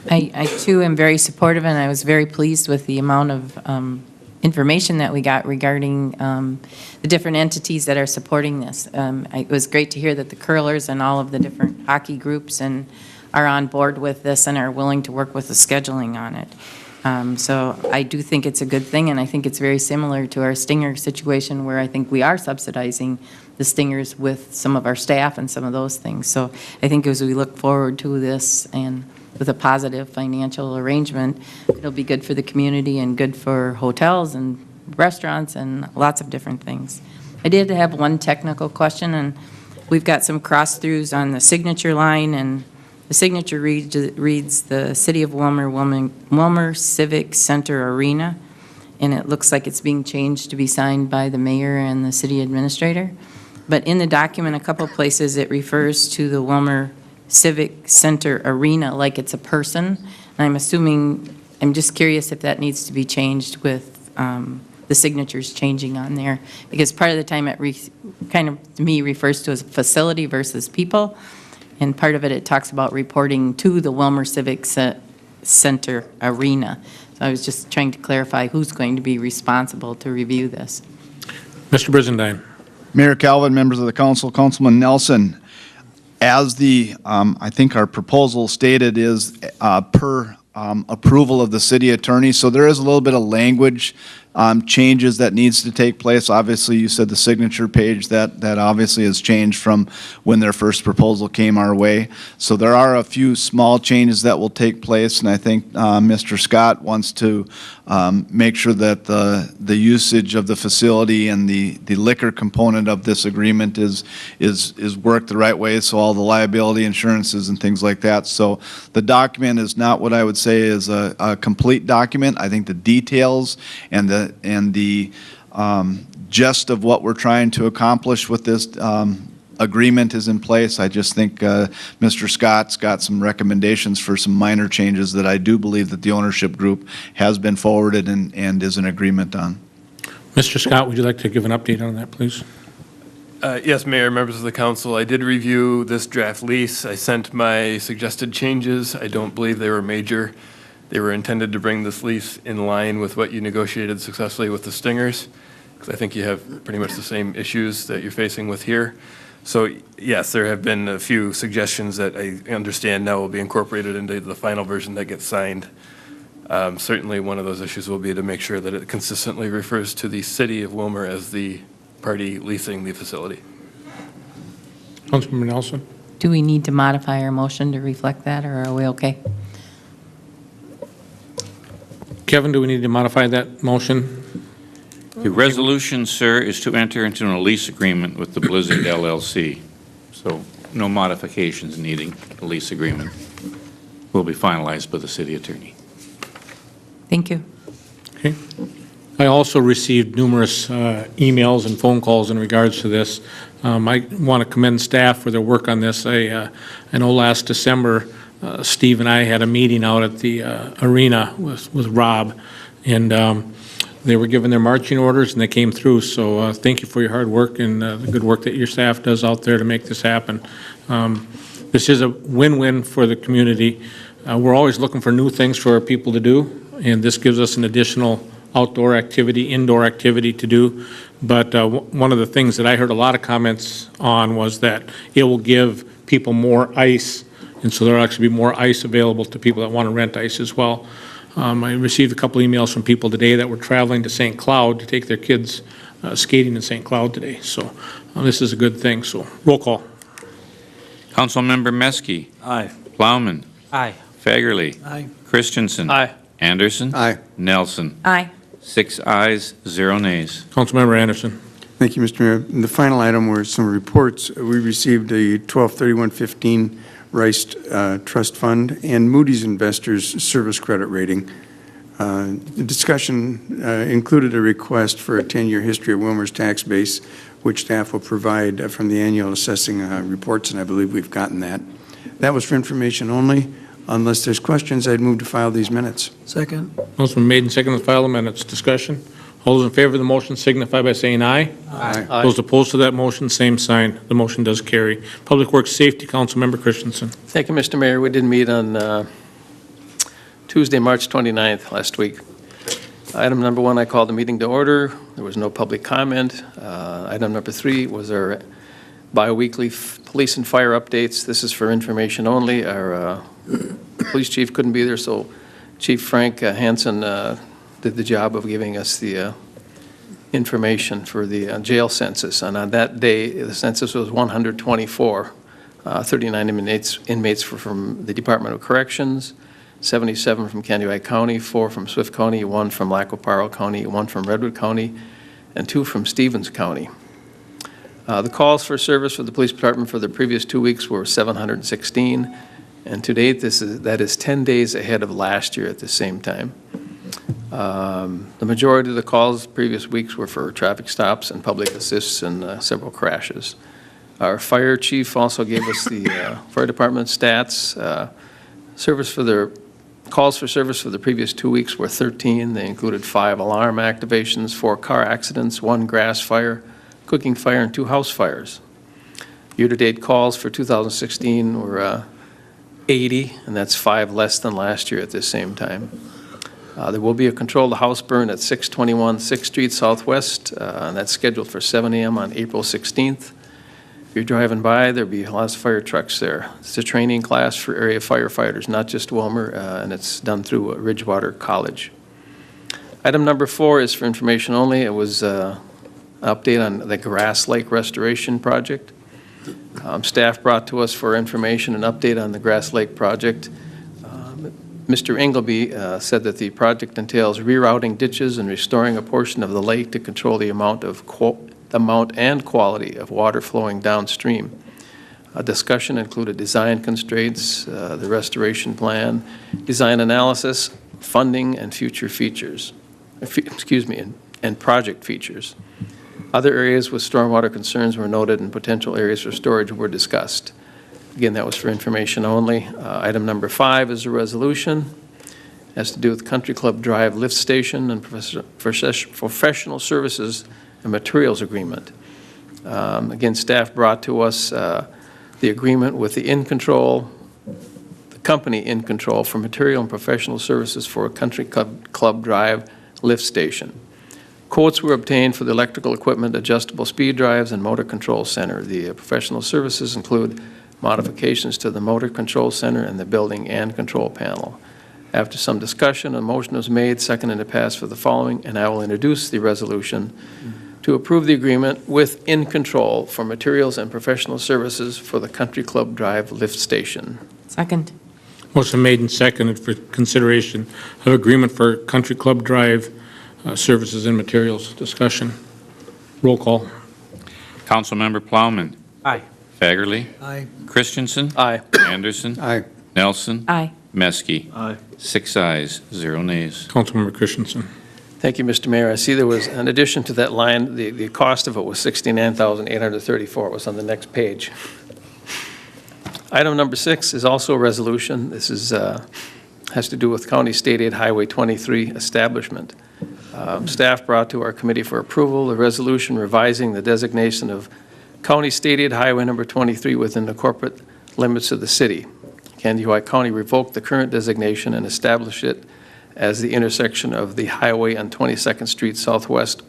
I too am very supportive, and I was very pleased with the amount of information that we got regarding the different entities that are supporting this. It was great to hear that the curlers and all of the different hockey groups are on board with this and are willing to work with the scheduling on it. So I do think it's a good thing, and I think it's very similar to our Stinger situation, where I think we are subsidizing the Stingers with some of our staff and some of those things. So I think as we look forward to this and with a positive financial arrangement, it'll be good for the community and good for hotels and restaurants and lots of different things. I did have one technical question, and we've got some cross-throughs on the signature line, and the signature reads the City of Willmar Civic Center Arena, and it looks like it's being changed to be signed by the mayor and the city administrator. But in the document, a couple places, it refers to the Willmar Civic Center Arena like it's a person. And I'm assuming, I'm just curious if that needs to be changed with the signatures changing on there, because part of the time it kind of, to me, refers to as a facility versus people, and part of it talks about reporting to the Willmar Civic Center Arena. So I was just trying to clarify who's going to be responsible to review this. Mr. Brizendine. Mayor Calvin, members of the council, Councilman Nelson, as I think our proposal stated is per approval of the city attorney. So there is a little bit of language changes that needs to take place. Obviously, you said the signature page, that obviously has changed from when their first proposal came our way. So there are a few small changes that will take place, and I think Mr. Scott wants to make sure that the usage of the facility and the liquor component of this agreement is worked the right way, so all the liability insurances and things like that. So the document is not what I would say is a complete document. I think the details and the gist of what we're trying to accomplish with this agreement is in place. I just think Mr. Scott's got some recommendations for some minor changes that I do believe that the ownership group has been forwarded and is in agreement on. Mr. Scott, would you like to give an update on that, please? Yes, Mayor, members of the council, I did review this draft lease. I sent my suggested changes. I don't believe they were major. They were intended to bring this lease in line with what you negotiated successfully with the Stingers, because I think you have pretty much the same issues that you're facing with here. So yes, there have been a few suggestions that I understand now will be incorporated into the final version that gets signed. Certainly one of those issues will be to make sure that it consistently refers to the city of Wilmer as the party leasing the facility. Councilmember Nelson? Do we need to modify our motion to reflect that, or are we okay? Kevin, do we need to modify that motion? The resolution, sir, is to enter into a lease agreement with the Blizzard LLC. So no modifications needing. The lease agreement will be finalized by the city attorney. Thank you. Okay. I also received numerous emails and phone calls in regards to this. I want to commend staff for their work on this. I know last December, Steve and I had a meeting out at the arena with Rob, and they were given their marching orders and they came through. So thank you for your hard work and the good work that your staff does out there to make this happen. This is a win-win for the community. We're always looking for new things for our people to do, and this gives us an additional outdoor activity, indoor activity to do. But one of the things that I heard a lot of comments on was that it will give people more ice, and so there'll actually be more ice available to people that want to rent ice as well. I received a couple emails from people today that were traveling to St. Cloud to take their kids skating in St. Cloud today. So this is a good thing. So roll call. Councilmember Meske. Aye. Plowman. Aye. Fagerly. Aye. Christensen. Aye. Anderson. Aye. Nelson. Aye. 6 ayes, 0 nays. Councilmember Anderson. Thank you, Mr. Mayor. And the final item were some reports. We received a 12/31/15 Rice Trust Fund and Moody's Investors Service Credit Rating. The discussion included a request for a 10-year history of Wilmer's tax base, which staff will provide from the annual assessing reports, and I believe we've gotten that. That was for information only. Unless there's questions, I'd move to file these minutes. Second. Motion been made and seconded to file the minutes. Discussion. All those in favor of the motion signify by saying aye. Aye. Those opposed to that motion, same sign. The motion does carry. Public Works Safety, Councilmember Christensen. Thank you, Mr. Mayor. We did meet on Tuesday, March 29th, last week. Item number 1, I called the meeting to order. There was no public comment. Item number 3 was our bi-weekly police and fire updates. This is for information only. Our police chief couldn't be there, so Chief Frank Hansen did the job of giving us the information for the jail census. And on that day, the census was 124. 39 inmates were from the Department of Corrections, 77 from Kansas County, 4 from Swift County, 1 from Lacoparo County, 1 from Redwood County, and 2 from Stevens County. The calls for service for the police department for the previous 2 weeks were 716, and to date, that is 10 days ahead of last year at the same time. The majority of the calls previous weeks were for traffic stops and public assists and several crashes. Our fire chief also gave us the fire department stats. Calls for service for the previous 2 weeks were 13. They included 5 alarm activations, 4 car accidents, 1 grass fire, cooking fire, and 2 house fires. Year-to-date calls for 2016 were 80, and that's 5 less than last year at this same time. There will be a controlled house burn at 621 6th Street Southwest, and that's scheduled for 7 a.m. on April 16th. If you're driving by, there'll be lots of fire trucks there. It's a training class for area firefighters, not just Wilmer, and it's done through Ridgewater College. Item number 4 is for information only. It was an update on the Grass Lake Restoration Project. Staff brought to us for information an update on the Grass Lake project. Mr. Ingleby said that the project entails rerouting ditches and restoring a portion of the lake to control the amount and quality of water flowing downstream. A discussion included design constraints, the restoration plan, design analysis, funding, and future features. And project features. Other areas with stormwater concerns were noted and potential areas for storage were discussed. Again, that was for information only. Item number 5 is a resolution. It has to do with Country Club Drive Lift Station and Professional Services and Materials Agreement. Again, staff brought to us the agreement with the company in control for material and professional services for a Country Club Drive lift station. Quotes were obtained for the electrical equipment, adjustable speed drives, and motor control center. The professional services include modifications to the motor control center and the building and control panel. After some discussion, a motion was made, seconded and passed for the following, and I will introduce the resolution to approve the agreement with In Control for materials and professional services for the Country Club Drive lift station. Second. Motion made and seconded for consideration of agreement for Country Club Drive services and materials. Discussion. Roll call. Councilmember Plowman. Aye. Fagerly. Aye. Christensen. Aye. Anderson. Aye. Nelson. Aye. Meske. Aye. 6 ayes, 0 nays. Councilmember Christensen. Thank you, Mr. Mayor. I see there was, in addition to that line, the cost of it was $69,834. It was on the next page. Item number 6 is also a resolution. This is has to do with County State Aid Highway 23 establishment. Staff brought to our committee for approval the resolution revising the designation of County State Aid Highway number 23 within the corporate limits of the city. Kansas County revoked the current designation and established it as the intersection of the highway on 22nd Street Southwest,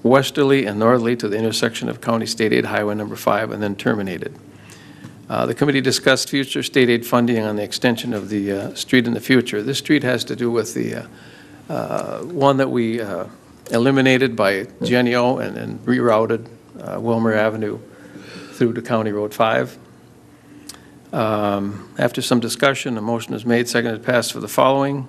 westerly and northerly to the intersection of County State Aid Highway number 5 and then terminated. The committee discussed future state aid funding on the extension of the street in the future. This street has to do with the one that we eliminated by Genio and rerouted Wilmer Avenue through to County Road 5. After some discussion, a motion was made, seconded, passed for the following,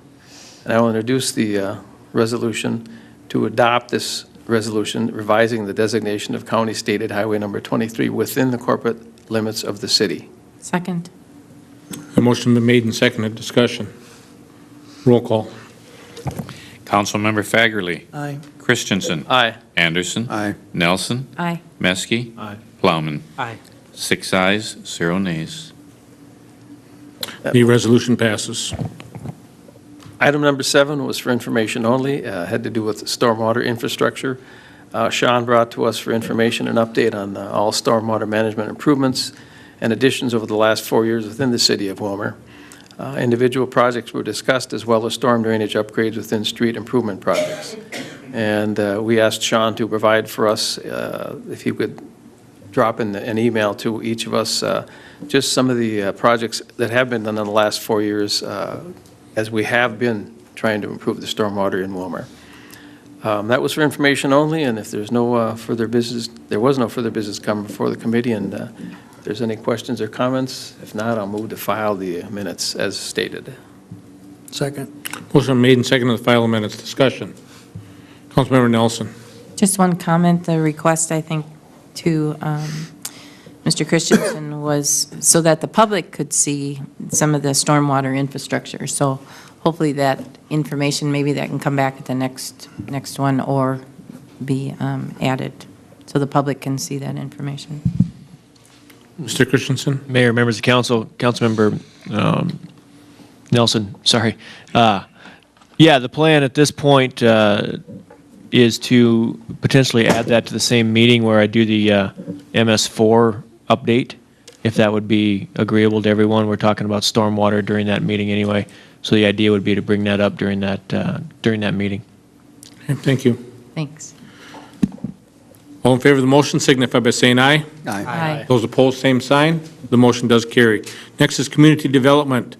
and I will introduce the resolution to adopt this resolution revising the designation of County State Aid Highway number 23 within the corporate limits of the city. Second. A motion been made and seconded. Discussion. Roll call. Councilmember Fagerly. Aye. Christensen. Aye. Anderson. Aye. Nelson. Aye. Meske. Aye. Plowman. Aye. 6 ayes, 0 nays. The resolution passes. Item number 7 was for information only, had to do with stormwater infrastructure. Sean brought to us for information an update on all stormwater management improvements and additions over the last 4 years within the city of Wilmer. Individual projects were discussed as well as storm drainage upgrades within street improvement projects. And we asked Sean to provide for us, if he could drop in an email to each of us, just some of the projects that have been done in the last 4 years as we have been trying to improve the stormwater in Wilmer. That was for information only, and if there's no further business, there was no further business coming before the committee, and if there's any questions or comments, if not, I'll move to file the minutes as stated. Second. Motion made and seconded to file the minutes. Discussion. Councilmember Nelson. Just one comment, the request, I think, to Mr. Christensen was so that the public could see some of the stormwater infrastructure. So hopefully that information, maybe that can come back at the next one or be added so the public can see that information. Mr. Christensen. Mayor, members of council, Councilmember Nelson, sorry. Yeah, the plan at this point is to potentially add that to the same meeting where I do the MS4 update, if that would be agreeable to everyone. We're talking about stormwater during that meeting anyway, so the idea would be to bring that up during that meeting. Okay, thank you. Thanks. All in favor of the motion signify by saying aye. Aye. Those opposed, same sign. The motion does carry. Next is community development.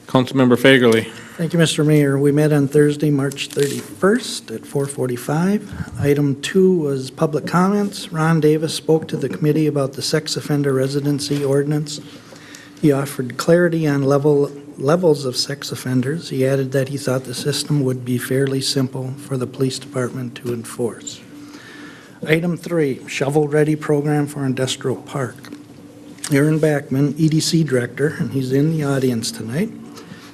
Councilmember Fagerly. Thank you, Mr. Mayor. We met on Thursday, March 31st at 4:45. Item 2 was public comments. Ron Davis spoke to the committee about the sex offender residency ordinance. He offered clarity on levels of sex offenders. He added that he thought the system would be fairly simple for the police department to enforce. Item 3, shovel-ready program for industrial park. Aaron Backman, EDC Director, and he's in the audience tonight,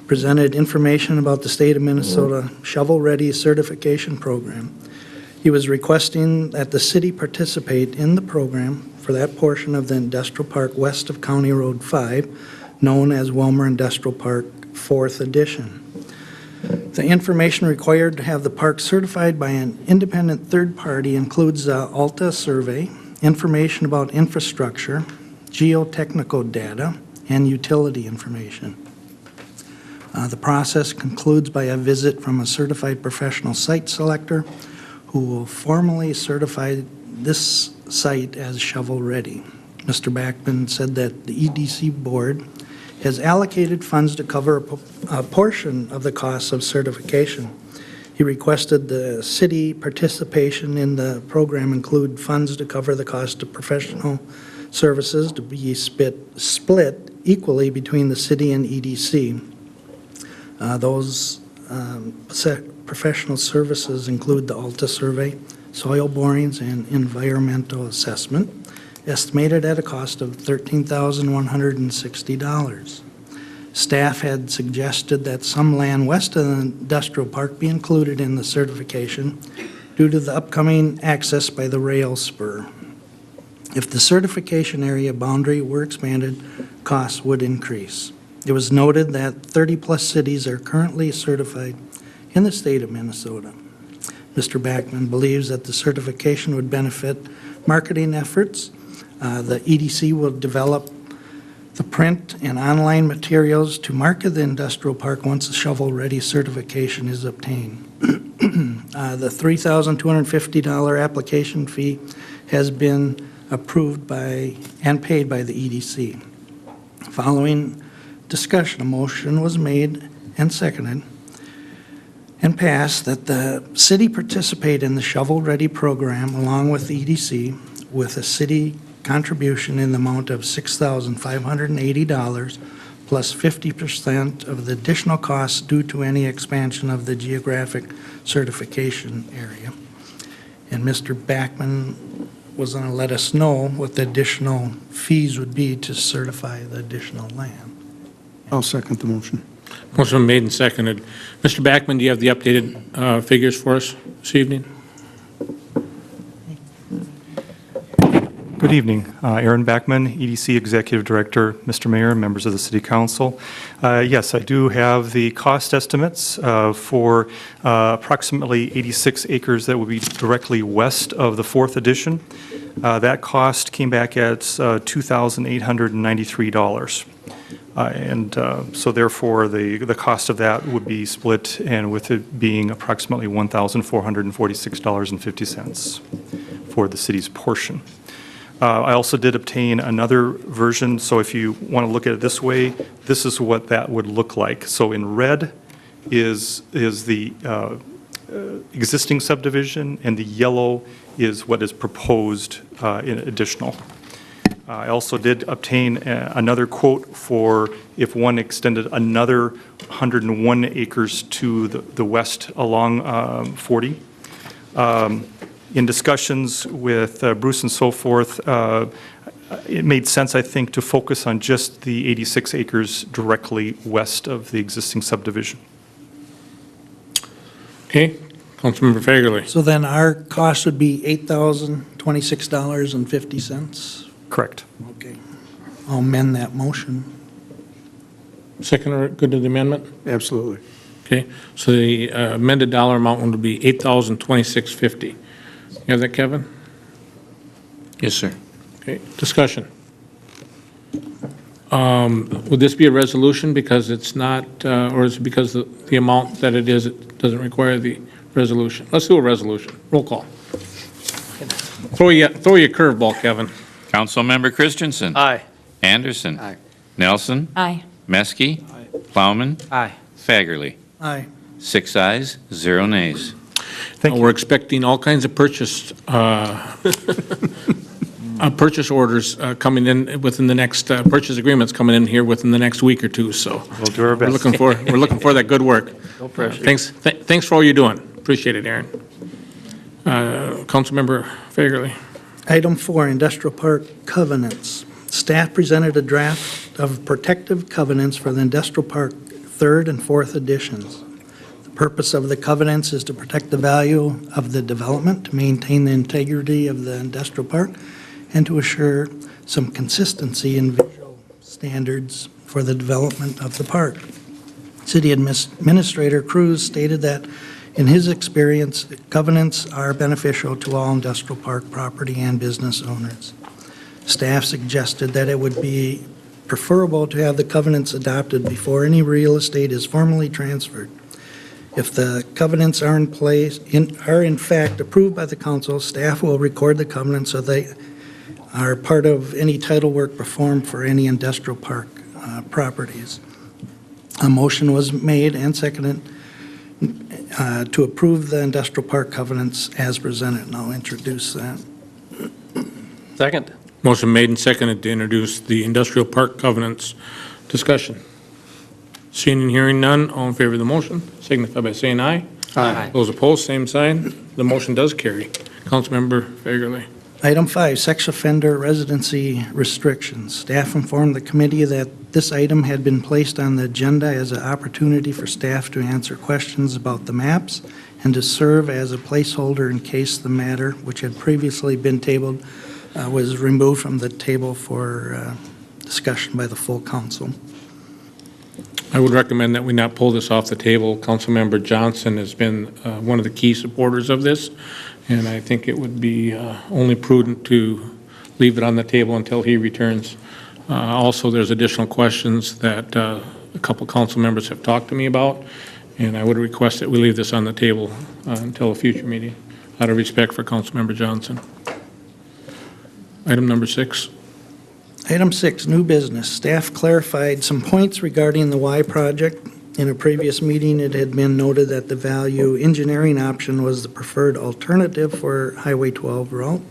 presented information about the state of Minnesota shovel-ready certification program. He was requesting that the city participate in the program for that portion of the industrial park west of County Road 5, known as Wilmer Industrial Park 4th Edition. The information required to have the park certified by an independent third party includes a ALTA survey, information about infrastructure, geotechnical data, and utility information. The process concludes by a visit from a certified professional site selector who will formally certify this site as shovel-ready. Mr. Backman said that the EDC board has allocated funds to cover a portion of the costs of certification. He requested the city participation in the program include funds to cover the cost of professional services to be split equally between the city and EDC. Those professional services include the ALTA survey, soil borings, and environmental assessment, estimated at a cost of $13,160. Staff had suggested that some land west of the industrial park be included in the certification due to the upcoming access by the rail spur. If the certification area boundary were expanded, costs would increase. It was noted that 30-plus cities are currently certified in the state of Minnesota. Mr. Backman believes that the certification would benefit marketing efforts. The EDC will develop the print and online materials to market the industrial park once the shovel-ready certification is obtained. The $3,250 application fee has been approved by and paid by the EDC. Following discussion, a motion was made and seconded and passed that the city participate in the shovel-ready program along with the EDC with a city contribution in the amount of $6,580 plus 50% of the additional costs due to any expansion of the geographic certification area. And Mr. Backman was going to let us know what the additional fees would be to certify the additional land. I'll second the motion. Motion made and seconded. Mr. Backman, do you have the updated figures for us this evening? Good evening. Aaron Backman, EDC Executive Director. Mr. Mayor, members of the City Council. Yes, I do have the cost estimates for approximately 86 acres that would be directly west of the 4th edition. That cost came back at $2,893. So therefore, the cost of that would be split, and with it being approximately $1,446.50 for the city's portion. I also did obtain another version, so if you want to look at it this way, this is what that would look like. So in red is the existing subdivision, and the yellow is what is proposed in additional. I also did obtain another quote for if one extended another 101 acres to the west along 40. In discussions with Bruce and so forth, it made sense, I think, to focus on just the 86 acres directly west of the existing subdivision. Okay, Councilmember Fagerly. So then our cost would be $8,026.50? Correct. Okay. I'll amend that motion. Second, or good to the amendment? Absolutely. Okay, so the amended dollar amount would be $8,026.50. You have that, Kevin? Yes, sir. Okay, discussion. Would this be a resolution because it's not, or is it because the amount that it is, it doesn't require the resolution? Let's do a resolution. Roll call. Throw you a curveball, Kevin. Councilmember Christensen. Aye. Anderson. Aye. Nelson. Aye. Meske. Plowman. Aye. Fagerly. Aye. 6 ayes, 0 nays. We're expecting all kinds of purchase orders coming in within the next, purchase agreements coming in here within the next week or two, so. We'll do our We're best. we're looking for that good work. No pressure. Thanks for all you're doing. Appreciate it, Aaron. Councilmember Fagerly. Item 4, industrial park covenants. Staff presented a draft of protective covenants for the industrial park 3rd and 4th editions. The purpose of the covenants is to protect the value of the development, to maintain the integrity of the industrial park, and to assure some consistency in visual standards for the development of the park. City Administrator Cruz stated that in his experience, covenants are beneficial to all industrial park property and business owners. Staff suggested that it would be preferable to have the covenants adopted before any real estate is formally transferred. If the covenants are in place, are in fact approved by the council, staff will record the covenants so they are part of any title work performed for any industrial park properties. A motion was made and seconded to approve the industrial park covenants as presented, and I'll introduce that. Second. Motion made and seconded to introduce the industrial park covenants. Discussion. Seeing and hearing none, all in favor of the motion, signify by saying aye. Aye. Those opposed, same sign. The motion does carry. Councilmember Fagerly. Item 5, sex offender residency restrictions. Staff informed the committee that this item had been placed on the agenda as an opportunity for staff to answer questions about the maps and to serve as a placeholder in case the matter, which had previously been tabled, was removed from the table for discussion by the full council. I would recommend that we not pull this off the table. Councilmember Johnson has been one of the key supporters of this, and I think it would be only prudent to leave it on the table until he returns. Also, there's additional questions that a couple council members have talked to me about, and I would request that we leave this on the table until a future meeting, out of respect for Councilmember Johnson. Item number 6. Item 6, new business. Staff clarified some points regarding the Y project. In a previous meeting, it had been noted that the value engineering option was the preferred alternative for Highway 12 route.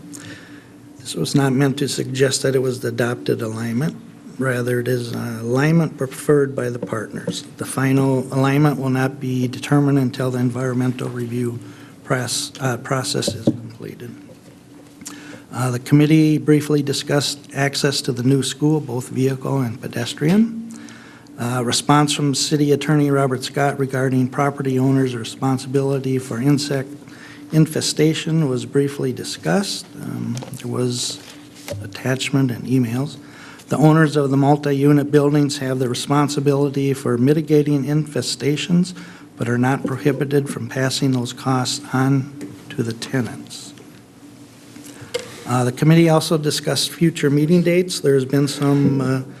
This was not meant to suggest that it was the adopted alignment. Rather, it is an alignment preferred by the partners. The final alignment will not be determined until the environmental review process is completed. The committee briefly discussed access to the new school, both vehicle and pedestrian. Response from City Attorney Robert Scott regarding property owners' responsibility for insect infestation was briefly discussed. There was attachment and emails. The owners of the multi-unit buildings have the responsibility for mitigating infestations, but are not prohibited from passing those costs on to the tenants. The committee also discussed future meeting dates. There's been some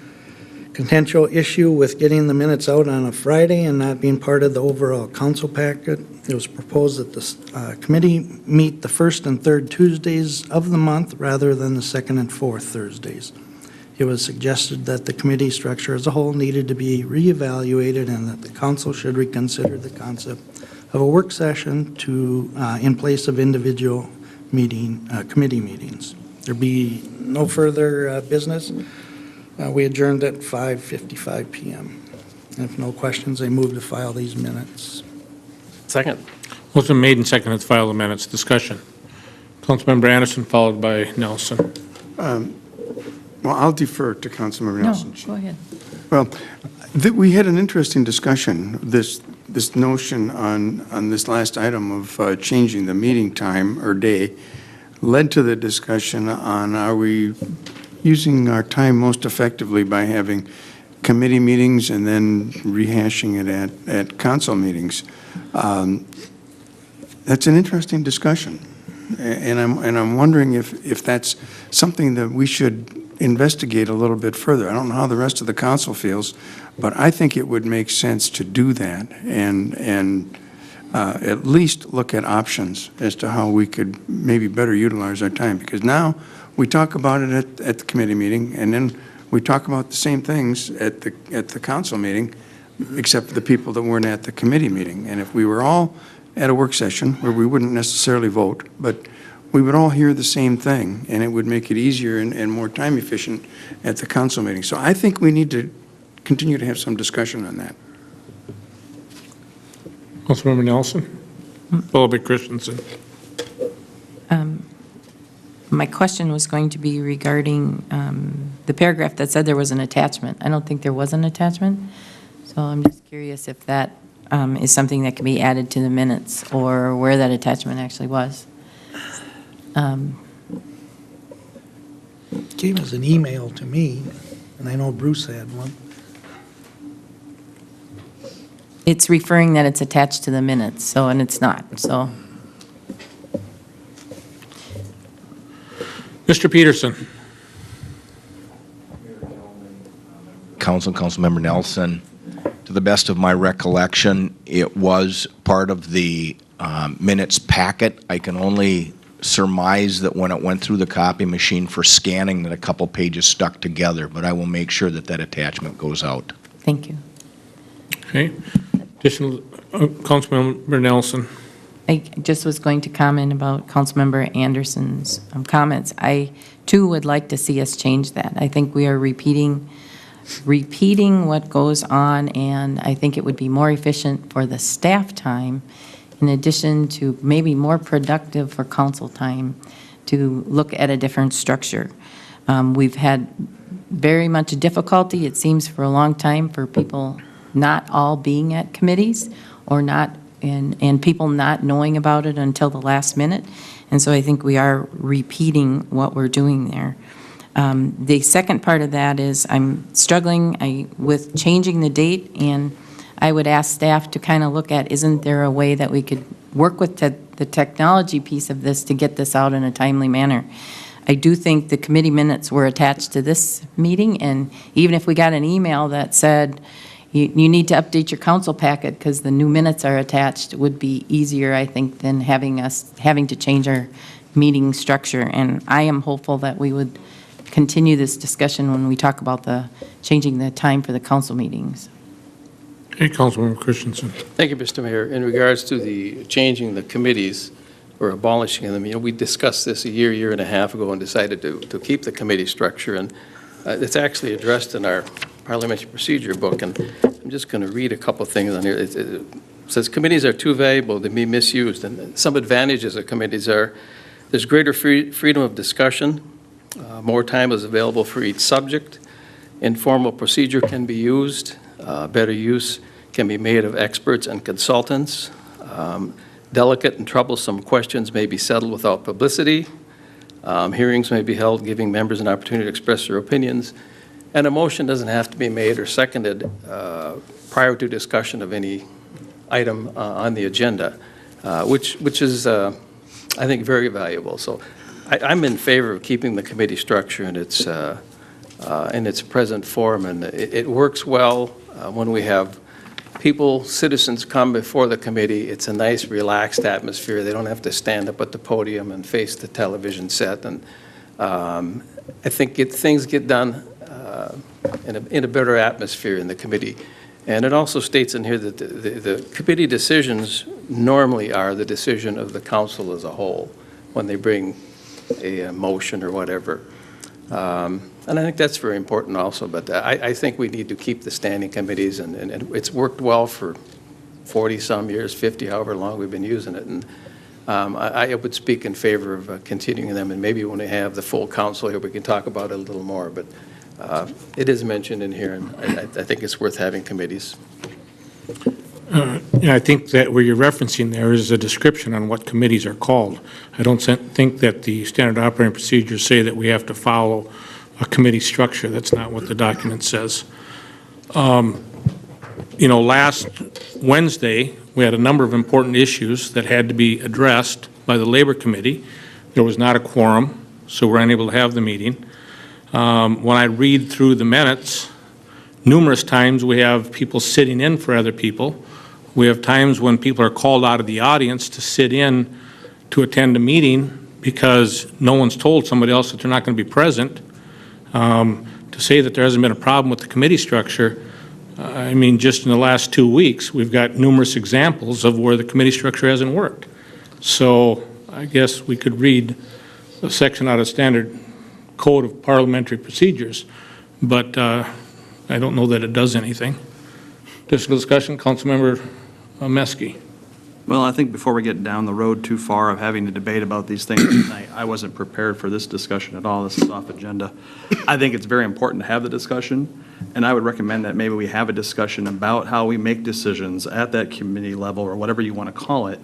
contentious issue with getting the minutes out on a Friday and not being part of the overall council packet. It was proposed that the committee meet the first and third Tuesdays of the month rather than the second and fourth Thursdays. It was suggested that the committee structure as a whole needed to be reevaluated and that the council should reconsider the concept of a work session in place of individual committee meetings. There be no further business. We adjourned at 5:55 p.m. And if no questions, I move to file these minutes. Second. Motion made and seconded to file the minutes. Discussion. Councilmember Anderson, followed by Nelson. Well, I'll defer to Councilmember Nelson. No, go ahead. Well, we had an interesting discussion, this notion on this last item of changing the meeting time or day led to the discussion on are we using our time most effectively by having committee meetings and then rehashing it at council meetings. That's an interesting discussion, and I'm wondering if that's something that we should investigate a little bit further. I don't know how the rest of the council feels, but I think it would make sense to do that and at least look at options as to how we could maybe better utilize our time. Because now we talk about it at the committee meeting, and then we talk about the same things at the council meeting, except for the people that weren't at the committee meeting. And if we were all at a work session where we wouldn't necessarily vote, but we would all hear the same thing, and it would make it easier and more time efficient at the council meeting. So I think we need to continue to have some discussion on that. Councilmember Nelson? Followed by Christensen. My question was going to be regarding the paragraph that said there was an attachment. I don't think there was an attachment, so I'm just curious if that is something that can be added to the minutes or where that attachment actually was. Came as an email to me, and I know Bruce had one. It's referring that it's attached to the minutes, so, and it's not, so. Mr. Peterson? Councilmember Nelson, to the best of my recollection, it was part of the minutes packet. I can only surmise that when it went through the copy machine for scanning that a couple pages stuck together, but I will make sure that that attachment goes out. Thank you. Okay. Additional, Councilmember Nelson. I just was going to comment about Councilmember Anderson's comments. I, too, would like to see us change that. I think we are repeating what goes on, and I think it would be more efficient for the staff time, in addition to maybe more productive for council time, to look at a different structure. We've had very much difficulty, it seems, for a long time for people not all being at committees or not, and people not knowing about it until the last minute. And so I think we are repeating what we're doing there. The second part of that is I'm struggling with changing the date, and I would ask staff to kind of look at, isn't there a way that we could work with the technology piece of this to get this out in a timely manner? I do think the committee minutes were attached to this meeting, and even if we got an email that said, you need to update your council packet because the new minutes are attached, it would be easier, I think, than having to change our meeting structure. And I am hopeful that we would continue this discussion when we talk about changing the time for the council meetings. Okay, Councilmember Christensen. Thank you, Mr. Mayor. In regards to the changing the committees or abolishing them, we discussed this a year and a half ago and decided to keep the committee structure, and it's actually addressed in our parliamentary procedure book, and I'm just going to read a couple things on here. It says committees are too valuable to be misused, and some advantages of committees are there's greater freedom of discussion, more time is available for each subject, informal procedure can be used, better use can be made of experts and consultants, delicate and troublesome questions may be settled without publicity, hearings may be held giving members an opportunity to express their opinions, and a motion doesn't have to be made or seconded prior to discussion of any item on the agenda, which is, I think, very valuable. So I'm in favor of keeping the committee structure in its present form, and it works well when we have people, citizens come before the committee. It's a nice, relaxed atmosphere. They don't have to stand up at the podium and face the television set, and I think things get done in a better atmosphere in the committee. And it also states in here that the committee decisions normally are the decision of the council as a whole when they bring a motion or whatever. And I think that's very important also, but I think we need to keep the standing committees, and it's worked well for 40-some years, 50, however long we've been using it. And I would speak in favor of continuing them, and maybe when we have the full council here, we can talk about it a little more. But it is mentioned in here, and I think it's worth having committees. Yeah, I think that where you're referencing there is a description on what committees are called. I don't think that the standard operating procedures say that we have to follow a committee structure. That's not what the document says. Last Wednesday, we had a number of important issues that had to be addressed by the Labor Committee. There was not a quorum, so we're unable to have the meeting. When I read through the minutes, numerous times we have people sitting in for other people. We have times when people are called out of the audience to sit in to attend a meeting because no one's told somebody else that they're not going to be present. To say that there hasn't been a problem with the committee structure, I mean, just in the last 2 weeks, we've got numerous examples of where the committee structure hasn't worked. So I guess we could read a section out of Standard Code of Parliamentary Procedures, but I don't know that it does anything. Additional discussion, Councilmember Meske. Well, I think before we get down the road too far of having to debate about these things tonight, I wasn't prepared for this discussion at all. This is off agenda. I think it's very important to have the discussion, and I would recommend that maybe we have a discussion about how we make decisions at that committee level, or whatever you want to call it.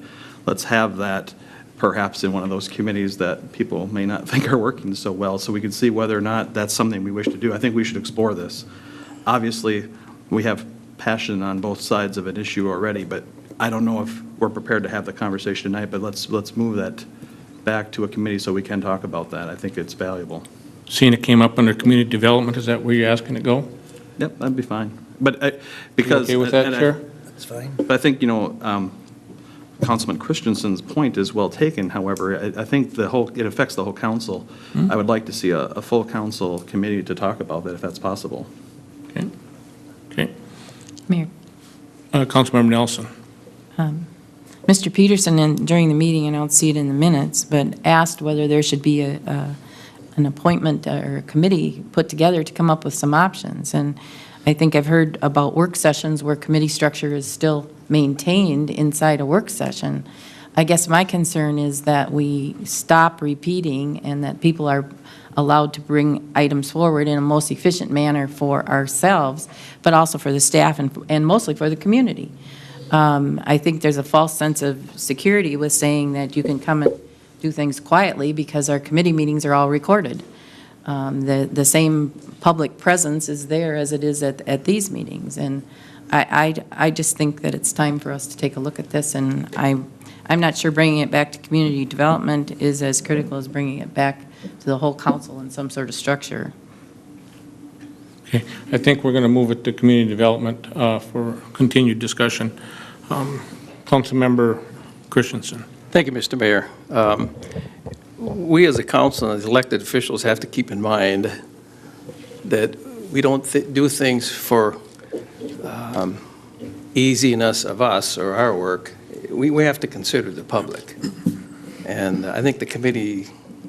Let's have that perhaps in one of those committees that people may not think are working so well, so we can see whether or not that's something we wish to do. I think we should explore this. Obviously, we have passion on both sides of an issue already, but I don't know if we're prepared to have the conversation tonight, but let's move that back to a committee so we can talk about that. I think it's valuable. Seeing it came up under community development, is that where you're asking to go? Yep, that'd be fine. But because... You okay with that, Chair? That's fine. But I think, Councilman Christensen's point is well taken. However, I think it affects the whole council. I would like to see a full council committee to talk about that if that's possible. Okay. Okay. Mayor. Councilmember Nelson. Mr. Peterson, during the meeting, and I don't see it in the minutes, but asked whether there should be an appointment or a committee put together to come up with some options. And I think I've heard about work sessions where committee structure is still maintained inside a work session. I guess my concern is that we stop repeating and that people are allowed to bring items forward in a most efficient manner for ourselves, but also for the staff and mostly for the community. I think there's a false sense of security with saying that you can come and do things quietly because our committee meetings are all recorded. The same public presence is there as it is at these meetings. And I just think that it's time for us to take a look at this, and I'm not sure bringing it back to community development is as critical as bringing it back to the whole council in some sort of structure. Okay. I think we're going to move it to community development for continued discussion. Councilmember Christensen. Thank you, Mr. Mayor. We as a council and as elected officials have to keep in mind that we don't do things for easiness of us or our work. We have to consider the public. And I think the committee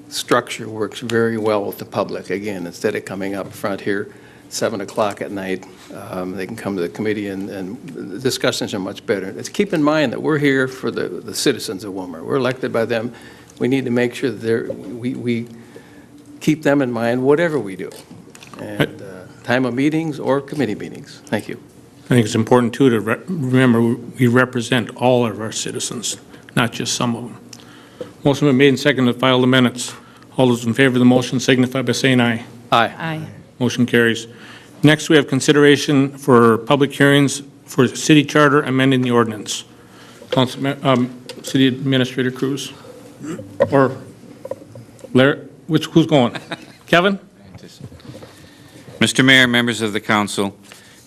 structure works very well with the public. Again, instead of coming up front here 7 o'clock at night, they can come to the committee and the discussions are much better. Let's keep in mind that we're here for the citizens of Willmar. We're elected by them. We need to make sure that we keep them in mind whatever we do. And time of meetings or committee meetings. Thank you. I think it's important, too, to remember we represent all of our citizens, not just some of them. Motion been made and seconded to file the minutes. All those in favor of the motion signify by saying aye. Aye. Aye. Motion carries. Next, we have consideration for public hearings for city charter amending the ordinance. City Administrator Cruz? Or Larry? Who's going? Kevin? Mr. Mayor, members of the council,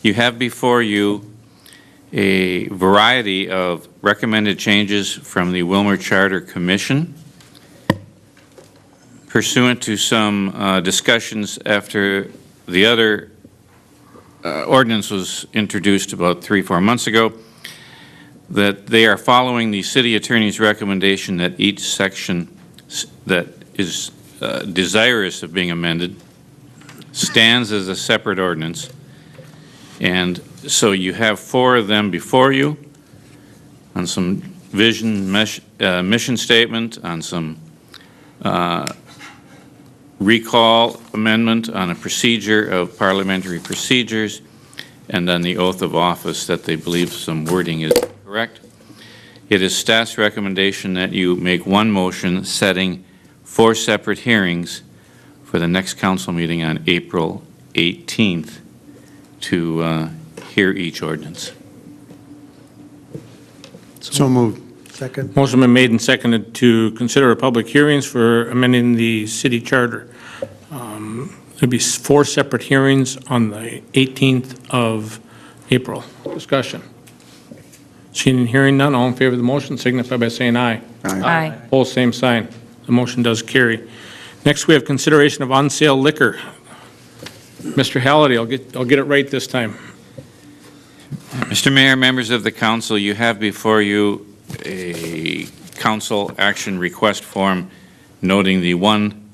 you have before you a variety of recommended changes from the Willmar Charter Commission pursuant to some discussions after the other ordinance was introduced about 3-4 months ago, that they are following the city attorney's recommendation that each section that is desirous of being amended stands as a separate ordinance. And so you have 4 of them before you on some vision mission statement, on some recall amendment, on a procedure of parliamentary procedures, and on the oath of office that they believe some wording is correct. It is staff's recommendation that you make one motion setting 4 separate hearings for the next council meeting on April 18th to hear each ordinance. So moved. Second. Motion been made and seconded to consider a public hearings for amending the city charter. There'll be 4 separate hearings on the 18th of April. Discussion. Seeing and hearing none, all in favor of the motion signify by saying aye. Aye. Opposed, same sign. The motion does carry. Next, we have consideration of on-sale liquor. Mr. Halliday, I'll get it right this time. Mr. Mayor, members of the council, you have before you a council action request form noting the one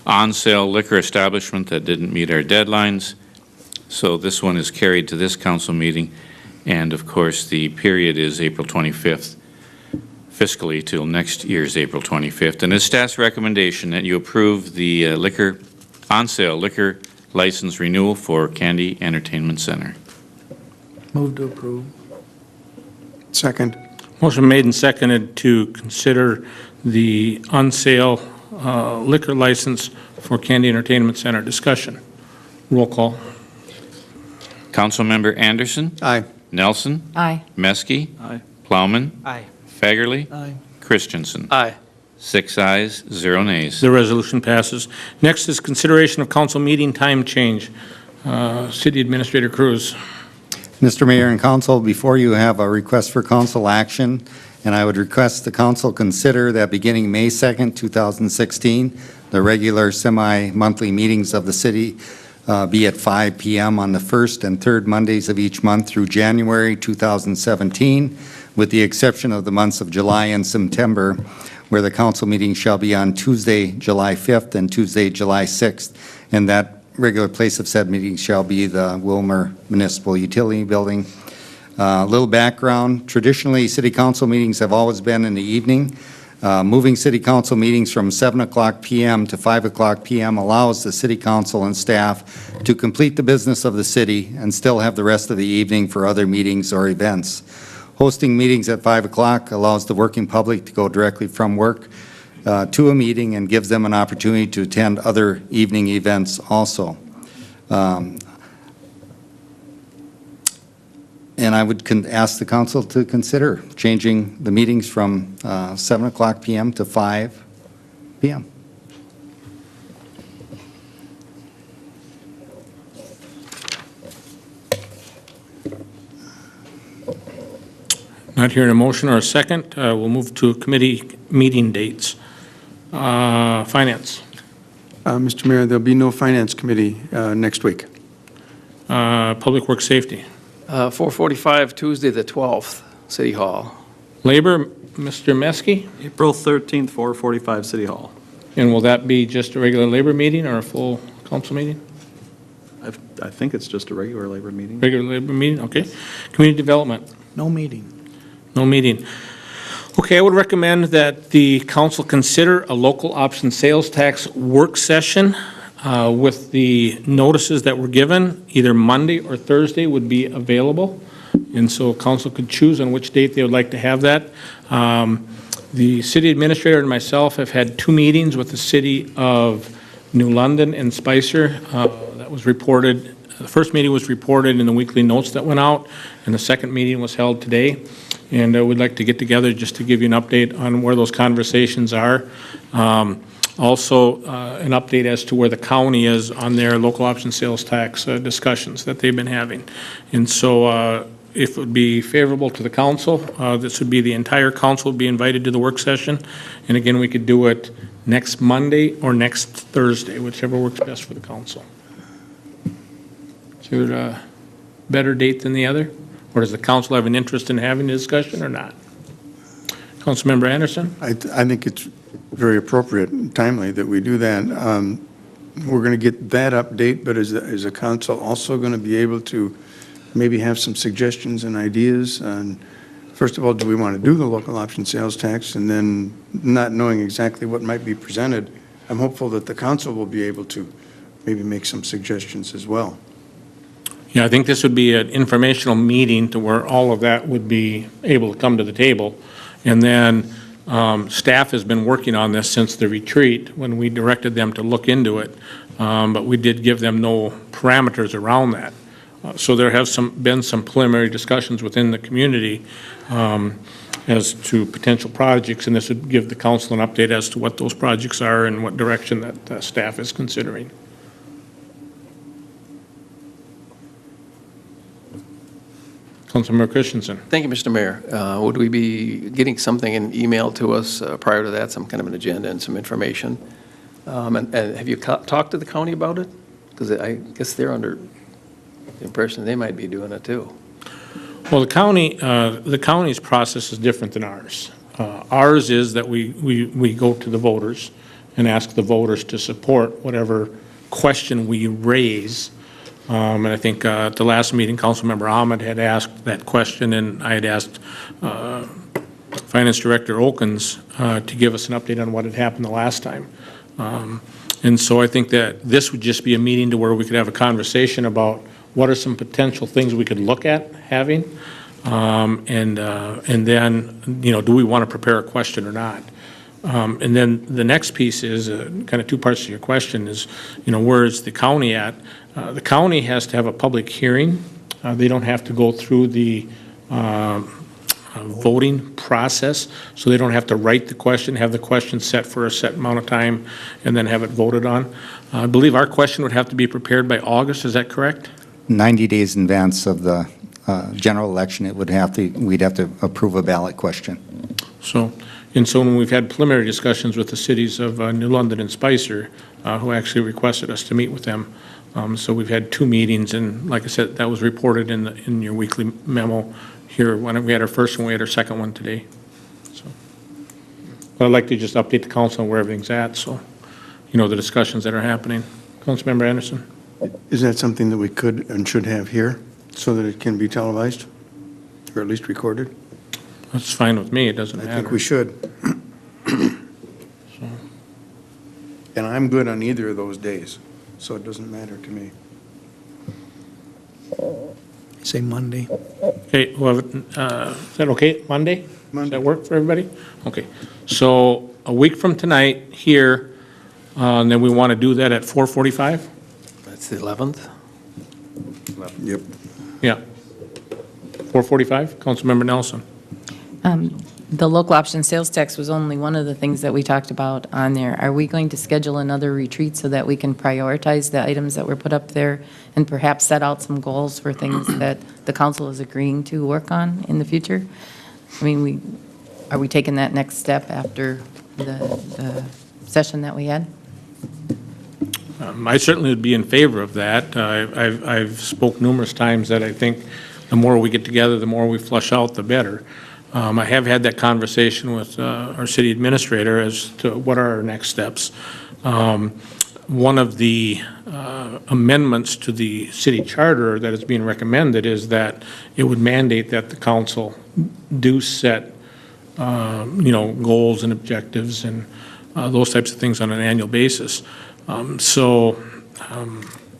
on-sale liquor establishment that didn't meet our deadlines. So this one is carried to this council meeting. And of course, the period is April 25th, fiscally till next year's April 25th. And it's staff's recommendation that you approve the on-sale liquor license renewal for Candy Entertainment Center. Move to approve. Second. Motion made and seconded to consider the on-sale liquor license for Candy Entertainment Center. Discussion. Roll call. Councilmember Anderson. Aye. Nelson. Aye. Meske. Aye. Plowman. Aye. Fagerly. Aye. Christensen. Aye. 6 ayes, 0 nays. The resolution passes. Next is consideration of council meeting time change. City Administrator Cruz. Mr. Mayor and Council, before you have a request for council action, and I would request the council consider that beginning May 2nd, 2016, the regular semi-monthly meetings of the city be at 5 p.m. on the first and third Mondays of each month through January 2017, with the exception of the months of July and September, where the council meeting shall be on Tuesday, July 5th and Tuesday, July 6th, and that regular place of said meeting shall be the Wilmer Municipal Utility Building. A little background, traditionally, city council meetings have always been in the evening. Moving city council meetings from 7 o'clock p.m. to 5 o'clock p.m. allows the city council and staff to complete the business of the city and still have the rest of the evening for other meetings or events. Hosting meetings at 5 o'clock allows the working public to go directly from work to a meeting and gives them an opportunity to attend other evening events also. And I would ask the council to consider changing the meetings from 7 o'clock p.m. to 5 p.m. Not hearing a motion or a second, we'll move to committee meeting dates. Finance. Mr. Mayor, there'll be no Finance Committee next week. Public Works Safety. 4:45 Tuesday, the 12th, City Hall. Labor, Mr. Meske? April 13th, 4:45 City Hall. And will that be just a regular labor meeting or a full council meeting? I think it's just a regular labor meeting. Regular labor meeting, okay. Community Development. No meeting. No meeting. Okay, I would recommend that the council consider a local option sales tax work session with the notices that were given. Either Monday or Thursday would be available, and so council could choose on which date they would like to have that. The city administrator and myself have had 2 meetings with the city of New London and Spicer. That was reported. The first meeting was reported in the weekly notes that went out, and the second meeting was held today. And we'd like to get together just to give you an update on where those conversations are. Also, an update as to where the county is on their local option sales tax discussions that they've been having. And so if it would be favorable to the council, this would be the entire council would be invited to the work session. And again, we could do it next Monday or next Thursday, whichever works best for the council. Is there a better date than the other? Or does the council have an interest in having a discussion or not? Councilmember Anderson? I think it's very appropriate and timely that we do that. We're going to get that update, but is the council also going to be able to maybe have some suggestions and ideas? And first of all, do we want to do the local option sales tax? And then not knowing exactly what might be presented, I'm hopeful that the council will be able to maybe make some suggestions as well. Yeah, I think this would be an informational meeting to where all of that would be able to come to the table. And then staff has been working on this since the retreat when we directed them to look into it. But we did give them no parameters around that. So there have been some preliminary discussions within the community as to potential projects, and this would give the council an update as to what those projects are and what direction that staff is considering. Councilmember Christensen. Thank you, Mr. Mayor. Would we be getting something in email to us prior to that, some kind of an agenda and some information? And have you talked to the county about it? Because I guess they're under the impression they might be doing it too. Well, the county's process is different than ours. Ours is that we go to the voters and ask the voters to support whatever question we raise. And I think at the last meeting, Councilmember Ahmed had asked that question, and I had asked Finance Director Okens to give us an update on what had happened the last time. And so I think that this would just be a meeting to where we could have a conversation about what are some potential things we could look at having, and then, you know, do we want to prepare a question or not? And then the next piece is, kind of two parts to your question is, you know, where is the county at? The county has to have a public hearing. They don't have to go through the voting process, so they don't have to write the question, have the question set for a set amount of time, and then have it voted on. I believe our question would have to be prepared by August, is that correct? 90 days in advance of the general election, we'd have to approve a ballot question. So when we've had preliminary discussions with the cities of New London and Spicer, who actually requested us to meet with them, so we've had 2 meetings, and like I said, that was reported in your weekly memo here when we had our first one, we had our second one today. So, but I'd like to just update the council on where everything's at, so you know the discussions that are happening. Councilmember Anderson? Is that something that we could and should have here so that it can be televised or at least recorded? That's fine with me, it doesn't matter. I think we should. And I'm good on either of those days, so it doesn't matter to me. Say Monday. Okay, well, is that okay, Monday? Does that work for everybody? Okay, so a week from tonight here, and then we want to do that at 4:45? That's the 11th? Yep. Yeah. 4:45, Councilmember Nelson? The local option sales tax was only one of the things that we talked about on there. Are we going to schedule another retreat so that we can prioritize the items that were put up there and perhaps set out some goals for things that the council is agreeing to work on in the future? I mean, are we taking that next step after the session that we had? I certainly would be in favor of that. I've spoke numerous times that I think the more we get together, the more we flush out, the better. I have had that conversation with our city administrator as to what are our next steps. One of the amendments to the city charter that is being recommended is that it would mandate that the council do set, you know, goals and objectives and those types of things on an annual basis.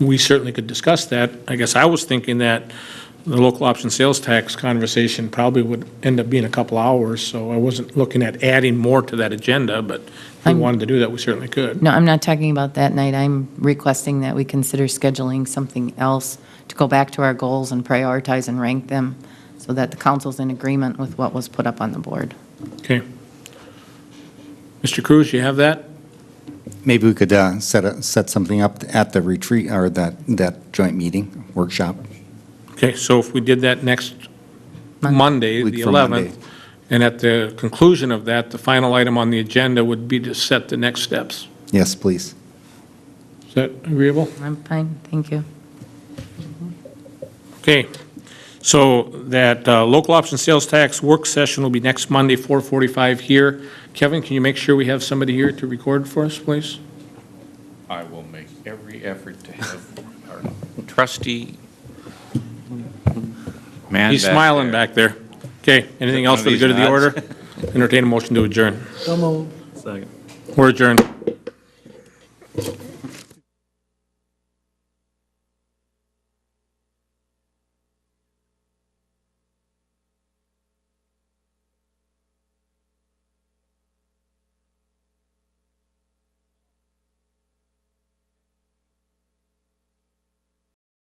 We certainly could discuss that. I guess I was thinking that the local option sales tax conversation probably would end up being a couple hours, so I wasn't looking at adding more to that agenda, but if we wanted to do that, we certainly could. No, I'm not talking about that night. I'm requesting that we consider scheduling something else to go back to our goals and prioritize and rank them so that the council's in agreement with what was put up on the board. Okay. Mr. Cruz, you have that? Maybe we could set something up at the retreat or that joint meeting, workshop. Okay, so if we did that next Monday, Week the from 11th, Monday. and at the conclusion of that, the final item on the agenda would be to set the next steps. Yes, please. Is that agreeable? I'm fine, thank you. Okay, so that local option sales tax work session will be next Monday, 4:45 here. Kevin, can you make sure we have somebody here to record for us, please? I will make every effort to have our trustee man He's smiling back there. Okay, anything else for the good of the order? Entertain a motion to adjourn. So moved. Second. We're adjourned.